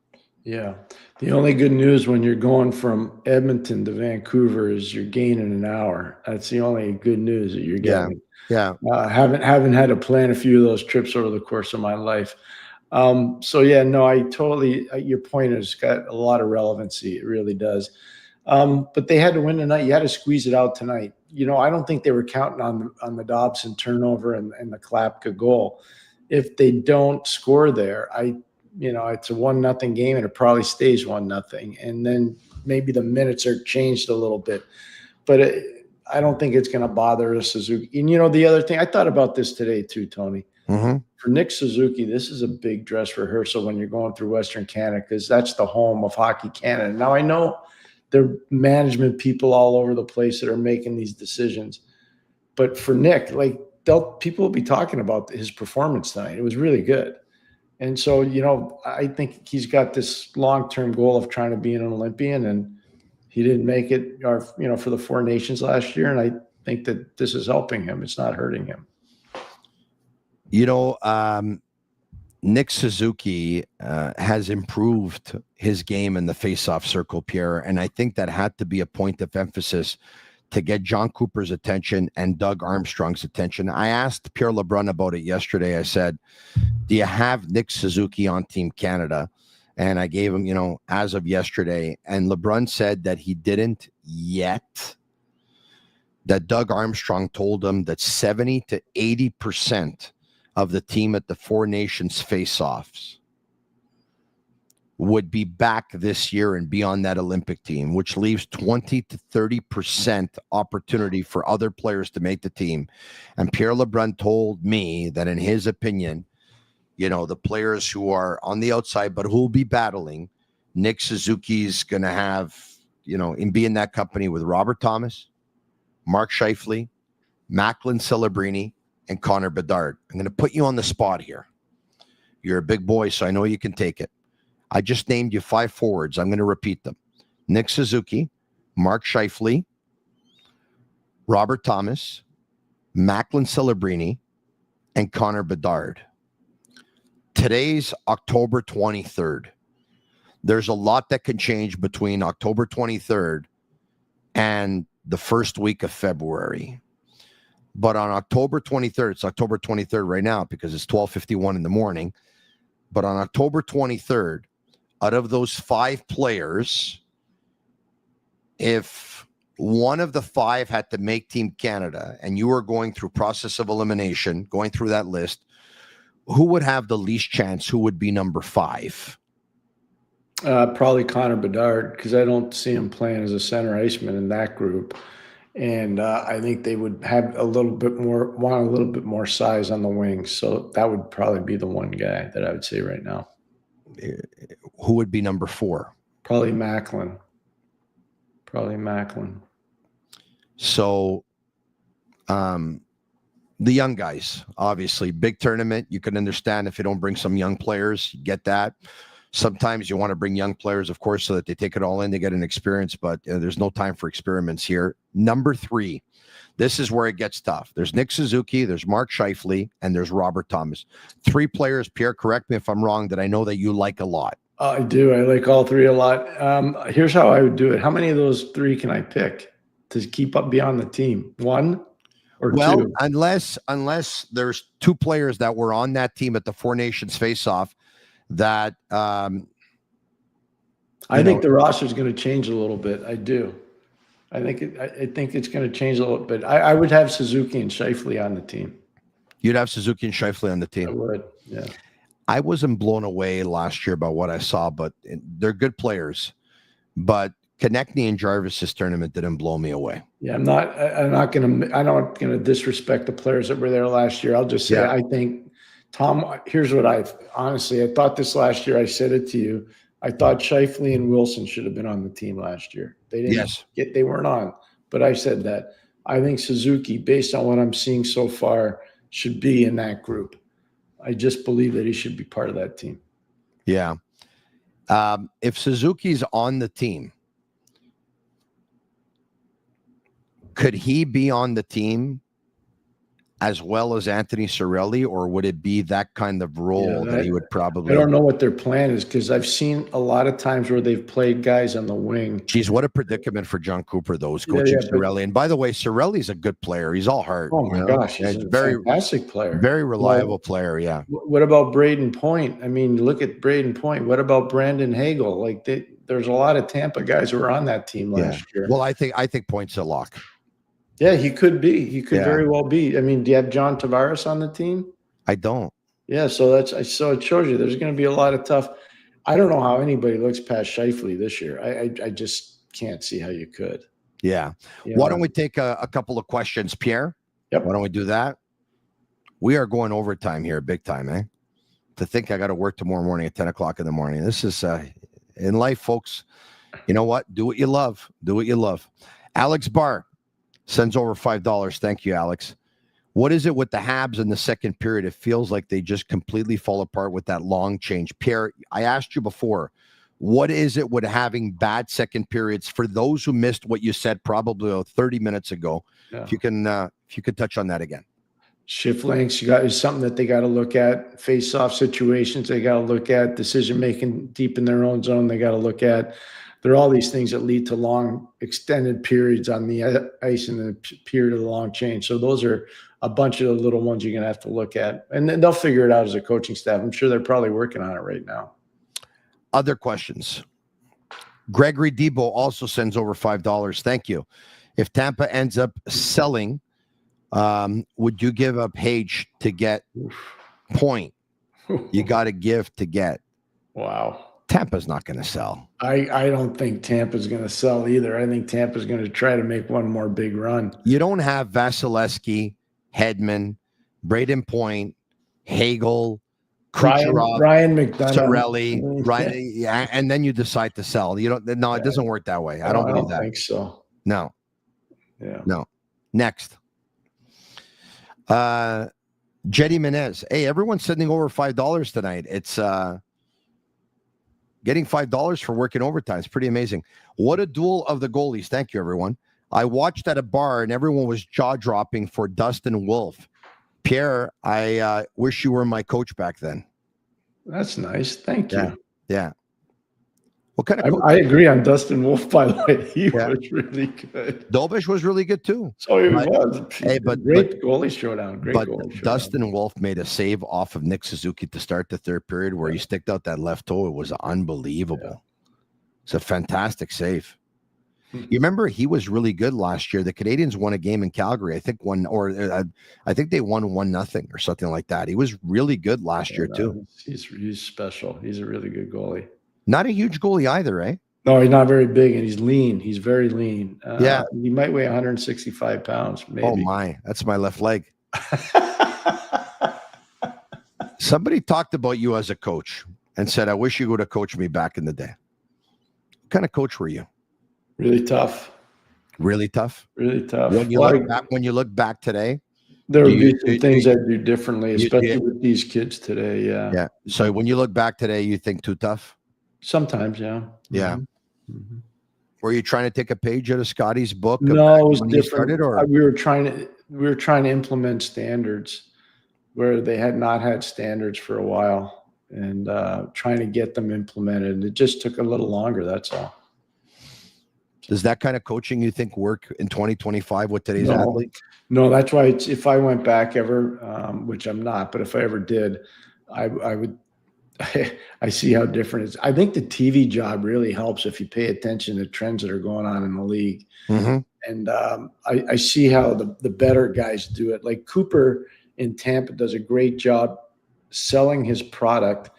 [SPEAKER 8] Yeah. The only good news when you're going from Edmonton to Vancouver is you're gaining an hour. That's the only good news that you're getting.
[SPEAKER 1] Yeah.
[SPEAKER 8] Haven't had to plan a few of those trips over the course of my life. I totally, your point has got a lot of relevancy. It really does. But they had to win tonight. You had to squeeze it out tonight. I don't think they were counting on the Dobson turnover and the Klapka goal. If they don't score there, it's a 1-0 game and it probably stays 1-0. And then maybe the minutes are changed a little bit, but I don't think it's going to bother Suzuki. And the other thing, I thought about this today too, Tony.
[SPEAKER 1] Mm-hmm.
[SPEAKER 8] For Nick Suzuki, this is a big dress rehearsal when you're going through Western Canada because that's the home of Hockey Canada. Now, I know there are management people all over the place that are making these decisions. But for Nick, people will be talking about his performance tonight. It was really good. And so, I think he's got this long-term goal of trying to be an Olympian, and he didn't make it for the 4 Nations last year. And I think that this is helping him. It's not hurting him.
[SPEAKER 1] Nick Suzuki has improved his game in the face-off circle, Pierre, and I think that had to be a point of emphasis to get John Cooper's attention and Doug Armstrong's attention. I asked Pierre LeBrun about it yesterday. I said, do you have Nick Suzuki on Team Canada? And I gave him, as of yesterday, and LeBrun said that he didn't yet, that Doug Armstrong told him that 70 to 80% of the team at the 4 Nations face-offs would be back this year and be on that Olympic team, which leaves 20 to 30% opportunity for other players to make the team. And Pierre LeBrun told me that in his opinion, the players who are on the outside, but who will be battling. Nick Suzuki's going to have, and be in that company with Robert Thomas, Mark Scheifele, Macklin Celebrini, and Connor Bedard. I'm going to put you on the spot here. You're a big boy, so I know you can take it. I just named you 5 forwards. I'm going to repeat them. Nick Suzuki, Mark Scheifele, Robert Thomas, Macklin Celebrini, and Connor Bedard. Today's October 23rd. There's a lot that can change between October 23rd and the first week of February. But on October 23rd, it's October 23rd right now because it's 12:51 in the morning. But on October 23rd, out of those 5 players, if one of the 5 had to make Team Canada and you were going through process of elimination, going through that list, who would have the least chance? Who would be number 5?
[SPEAKER 8] Probably Connor Bedard, because I don't see him playing as a center iceman in that group. And I think they would have want a little bit more size on the wings. So that would probably be the one guy that I would say right now.
[SPEAKER 1] Who would be number 4?
[SPEAKER 8] Probably Macklin.
[SPEAKER 1] So the young guys, obviously, big tournament. You can understand if you don't bring some young players, you get that. Sometimes you want to bring young players, of course, so that they take it all in, they get an experience, but there's no time for experiments here. Number 3, this is where it gets tough. There's Nick Suzuki, there's Mark Scheifele, and there's Robert Thomas. 3 players, Pierre, correct me if I'm wrong, that I know that you like a lot.
[SPEAKER 8] I do. I like all 3 a lot. Here's how I would do it. How many of those 3 can I pick to keep up beyond the team? 1 or 2?
[SPEAKER 1] Well, unless there's 2 players that were on that team at the Four Nations face-off that
[SPEAKER 8] I think the roster is going to change a little bit. I do. I think it's going to change a little bit. I would have Suzuki and Scheifele on the team.
[SPEAKER 1] You'd have Suzuki and Scheifele on the team.
[SPEAKER 8] I would, yeah.
[SPEAKER 1] I wasn't blown away last year by what I saw, but they're good players. But Konechny and Jarvis's tournament didn't blow me away.
[SPEAKER 8] Yeah, I'm not going to disrespect the players that were there last year. I'll just say I think Tom. Here's what I thought this last year. I said it to you. I thought Scheifele and Wilson should have been on the team last year. They didn't they weren't on, but I said that. I think Suzuki, based on what I'm seeing so far, should be in that group. I just believe that he should be part of that team.
[SPEAKER 1] Yeah. If Suzuki's on the team, could he be on the team as well as Anthony Cirelli, or would it be that kind of role that he would probably?
[SPEAKER 8] I don't know what their plan is, because I've seen a lot of times where they've played guys on the wing.
[SPEAKER 1] Geez, what a predicament for John Cooper, though, is coaching Cirelli. And by the way, Cirelli's a good player. He's all heart.
[SPEAKER 8] Oh, my gosh. He's a very fantastic player.
[SPEAKER 1] Very reliable player, yeah.
[SPEAKER 8] What about Braden Point? I mean, look at Braden Point. What about Brandon Hagel? Like, there's a lot of Tampa guys who were on that team last year.
[SPEAKER 1] Well, I think Point's a lock.
[SPEAKER 8] Yeah, he could be. He could very well be. I mean, do you have John Tavares on the team?
[SPEAKER 1] I don't.
[SPEAKER 8] Yeah, so it shows you there's going to be a lot of tough. I don't know how anybody looks past Scheifele this year. I just can't see how you could.
[SPEAKER 1] Yeah. Why don't we take a couple of questions, Pierre?
[SPEAKER 8] Yep.
[SPEAKER 1] Why don't we do that? We are going overtime here, big time, eh? To think I got to work tomorrow morning at 10 o'clock in the morning. This is in life, folks. You know what? Do what you love. Do what you love. Alex Barr sends over $5. Thank you, Alex. What is it with the Habs in the second period? It feels like they just completely fall apart with that long change. Pierre, I asked you before, what is it with having bad second periods? For those who missed what you said probably 30 minutes ago, if you can touch on that again.
[SPEAKER 8] Shift lengths is something that they got to look at. Face-off situations they got to look at. Decision-making deep in their own zone they got to look at. There are all these things that lead to long, extended periods on the ice in the period of the long change. So those are a bunch of the little ones you're going to have to look at. And then they'll figure it out as a coaching staff. I'm sure they're probably working on it right now.
[SPEAKER 1] Other questions. Gregory Debo also sends over $5. Thank you. If Tampa ends up selling, would you give up H to get Point? You got to give to get.
[SPEAKER 8] Wow.
[SPEAKER 1] Tampa's not going to sell.
[SPEAKER 8] I don't think Tampa's going to sell either. I think Tampa's going to try to make one more big run.
[SPEAKER 1] You don't have Vasilevsky, Hedman, Braden Point, Hagel, Kucherov,
[SPEAKER 8] Ryan McDonough,
[SPEAKER 1] Sorelli, right? Yeah, and then you decide to sell. You don't. No, it doesn't work that way. I don't believe that.
[SPEAKER 8] I think so.
[SPEAKER 1] No.
[SPEAKER 8] Yeah.
[SPEAKER 1] No. Next. Jetty Menez. Hey, everyone's sending over $5 tonight. It's getting $5 for working overtime. It's pretty amazing. What a duel of the goalies. Thank you, everyone. I watched at a bar and everyone was jaw-dropping for Dustin Wolf. Pierre, I wish you were my coach back then.
[SPEAKER 8] That's nice. Thank you.
[SPEAKER 1] Yeah. What kind of
[SPEAKER 8] I agree on Dustin Wolf, by the way. He was really good.
[SPEAKER 1] Dobes was really good too.
[SPEAKER 8] So he was.
[SPEAKER 1] Hey,
[SPEAKER 8] great goalie showdown.
[SPEAKER 1] Dustin Wolf made a save off of Nick Suzuki to start the third period where he sticked out that left toe. It was unbelievable. Yeah. It's a fantastic save. You remember he was really good last year. The Canadiens won a game in Calgary. I think I think they won 1-0 or something like that. He was really good last year too.
[SPEAKER 8] He's special. He's a really good goalie.
[SPEAKER 1] Not a huge goalie either, eh?
[SPEAKER 8] No, he's not very big, and he's lean. He's very lean.
[SPEAKER 1] Yeah.
[SPEAKER 8] He might weigh 165 pounds, maybe.
[SPEAKER 1] Oh, my. That's my left leg. Somebody talked about you as a coach and said, I wish you would have coached me back in the day. What kind of coach were you?
[SPEAKER 8] Really tough.
[SPEAKER 1] Really tough?
[SPEAKER 8] Really tough.
[SPEAKER 1] When you look back today,
[SPEAKER 8] there would be some things I'd do differently, especially with these kids today. Yeah.
[SPEAKER 1] Yeah. So when you look back today, you think too tough?
[SPEAKER 8] Sometimes, yeah.
[SPEAKER 1] Yeah. Mm-hmm. Were you trying to take a page out of Scotty's book?
[SPEAKER 8] No, it was different. We were trying to implement standards where they had not had standards for a while, and trying to get them implemented. And it just took a little longer. That's all.
[SPEAKER 1] Does that kind of coaching you think work in 2025 with today's athletes?
[SPEAKER 8] No, that's why if I went back ever, which I'm not, but if I ever did, I would. I see how different it is. I think the TV job really helps if you pay attention to trends that are going on in the league.
[SPEAKER 1] Mm-hmm.
[SPEAKER 8] And I see how the better guys do it. Like Cooper in Tampa does a great job selling his product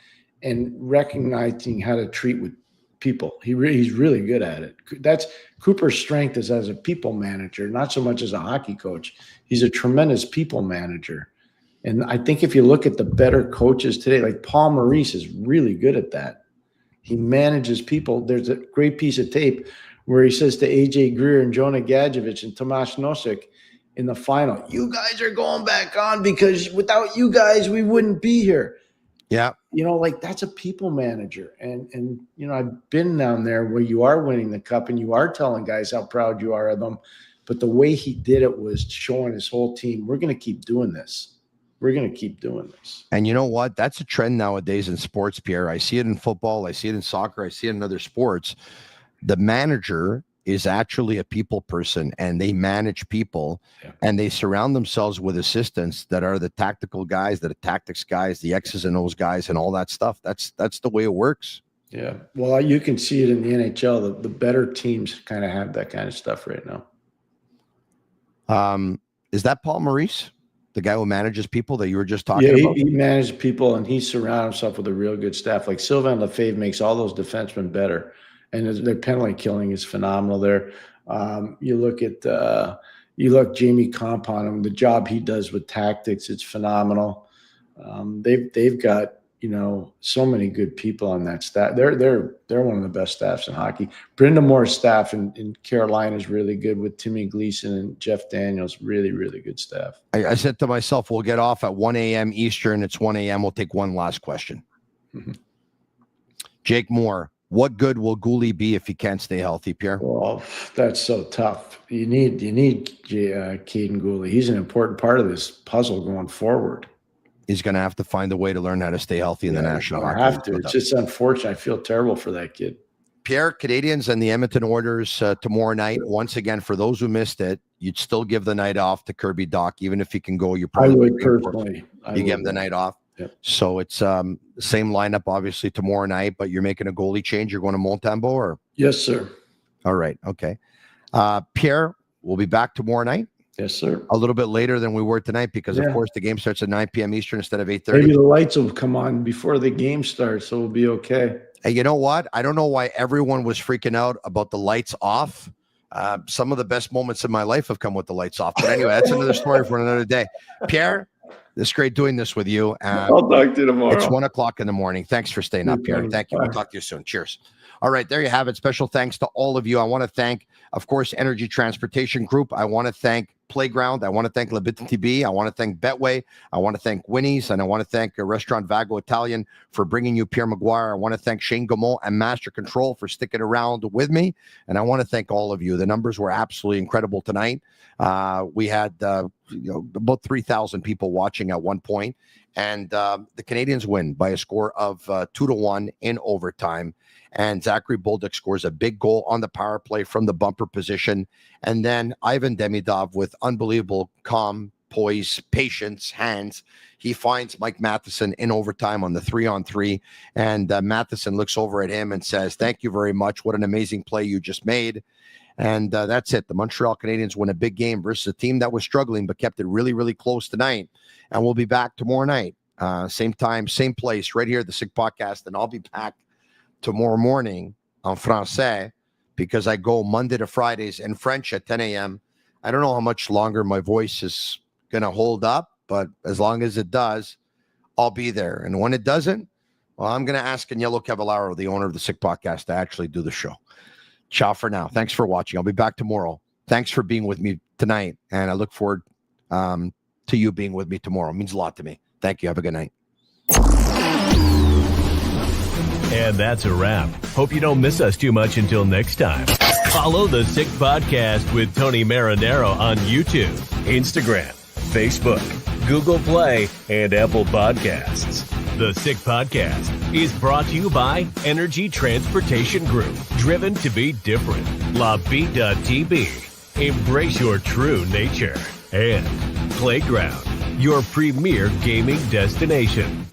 [SPEAKER 8] and recognizing how to treat with people. He's really good at it. That's Cooper's strength is as a people manager, not so much as a hockey coach. He's a tremendous people manager. And I think if you look at the better coaches today, like Paul Maurice is really good at that. He manages people. There's a great piece of tape where he says to AJ Greer and Jonah Gadjevich and Tomas Nosek in the final, you guys are going back on because without you guys, we wouldn't be here.
[SPEAKER 1] Yeah.
[SPEAKER 8] Like that's a people manager. And I've been down there where you are winning the cup and you are telling guys how proud you are of them. But the way he did it was showing his whole team, we're going to keep doing this. We're going to keep doing this.
[SPEAKER 1] And you know what? That's a trend nowadays in sports, Pierre. I see it in football. I see it in soccer. I see it in other sports. The manager is actually a people person, and they manage people, and they surround themselves with assistants that are the tactical guys, the tactics guys, the X's and O's guys, and all that stuff. That's the way it works.
[SPEAKER 8] Yeah. Well, you can see it in the NHL. The better teams kind of have that kind of stuff right now.
[SPEAKER 1] Is that Paul Maurice? The guy who manages people that you were just talking about?
[SPEAKER 8] He manages people, and he surrounds himself with a real good staff. Like Sylvain Lefebvre makes all those defensemen better, and their penalty killing is phenomenal there. You look Jamie Compound, the job he does with tactics, it's phenomenal. They've got so many good people on that staff. They're one of the best staffs in hockey. Brenda Moore's staff in Carolina is really good with Timmy Gleason and Jeff Daniels. Really, really good staff.
[SPEAKER 1] I said to myself, we'll get off at 1 a.m. Eastern. It's 1 a.m. We'll take one last question. Mm-hmm. Jake Moore, what good will Goalie be if he can't stay healthy, Pierre?
[SPEAKER 8] Well, that's so tough. You need Caden Goalie. He's an important part of this puzzle going forward.
[SPEAKER 1] He's going to have to find a way to learn how to stay healthy in the National Hockey League.
[SPEAKER 8] Have to. It's just unfortunate. I feel terrible for that kid.
[SPEAKER 1] Pierre, Canadiens and the Edmonton Oilers tomorrow night. Once again, for those who missed it, you'd still give the night off to Kirby Dach, even if he can go. You probably
[SPEAKER 8] would personally.
[SPEAKER 1] You give him the night off.
[SPEAKER 8] Yep.
[SPEAKER 1] So it's the same lineup, obviously, tomorrow night, but you're making a goalie change. You're going to Montembeault, or?
[SPEAKER 8] Yes, sir.
[SPEAKER 1] All right. Okay. Pierre, we'll be back tomorrow night.
[SPEAKER 8] Yes, sir.
[SPEAKER 1] A little bit later than we were tonight because, of course, the game starts at 9 p.m. Eastern instead of 8:30.
[SPEAKER 8] Maybe the lights will come on before the game starts, so we'll be okay.
[SPEAKER 1] Hey, you know what? I don't know why everyone was freaking out about the lights off. Some of the best moments in my life have come with the lights off. But anyway, that's another story for another day. Pierre, It's great doing this with you.
[SPEAKER 9] I'll talk to you tomorrow.
[SPEAKER 1] It's 1:00 in the morning. Thanks for staying up here. Thank you. We'll talk to you soon. Cheers. All right, there you have it. Special thanks to all of you. I want to thank, of course, Energy Transportation Group. I want to thank Playground. I want to thank Tibi. I want to thank Betway. I want to thank Winnie's. And I want to thank Restaurant Vago Italian for bringing you Pierre McGuire. I want to thank Shane Gaumont and Master Control for sticking around with me. And I want to thank all of you. The numbers were absolutely incredible tonight. We had about 3,000 people watching at one point. And the Canadiens win by a score of 2-1 in overtime. And Zachary Bolduc scores a big goal on the power play from the bumper position. And then Ivan Demidov, with unbelievable calm, poise, patience, hands, he finds Mike Matheson in overtime on the 3-on-3. And Matheson looks over at him and says, "Thank you very much. What an amazing play you just made." And that's it. The Montreal Canadiens win a big game versus a team that was struggling but kept it really, really close tonight. And we'll be back tomorrow night. Same time, same place, right here at the Sick Podcast. And I'll be back tomorrow morning en français, because I go Monday to Fridays in French at 10 a.m. I don't know how much longer my voice is going to hold up, but as long as it does, I'll be there. And when it doesn't, well, I'm going to ask Agnello Cavallaro, the owner of the Sick Podcast, to actually do the show. Ciao for now. Thanks for watching. I'll be back tomorrow. Thanks for being with me tonight, and I look forward to you being with me tomorrow. It means a lot to me. Thank you. Have a good night.
[SPEAKER 4] And that's a wrap. Hope you don't miss us too much until next time. Follow the Sick Podcast with Tony Marinaro on YouTube, Instagram, Facebook, Google Play, and Apple Podcasts. The Sick Podcast is brought to you by Energy Transportation Group, driven to be different. LaBeat.tb, embrace your true nature. And Playground, your premier gaming destination.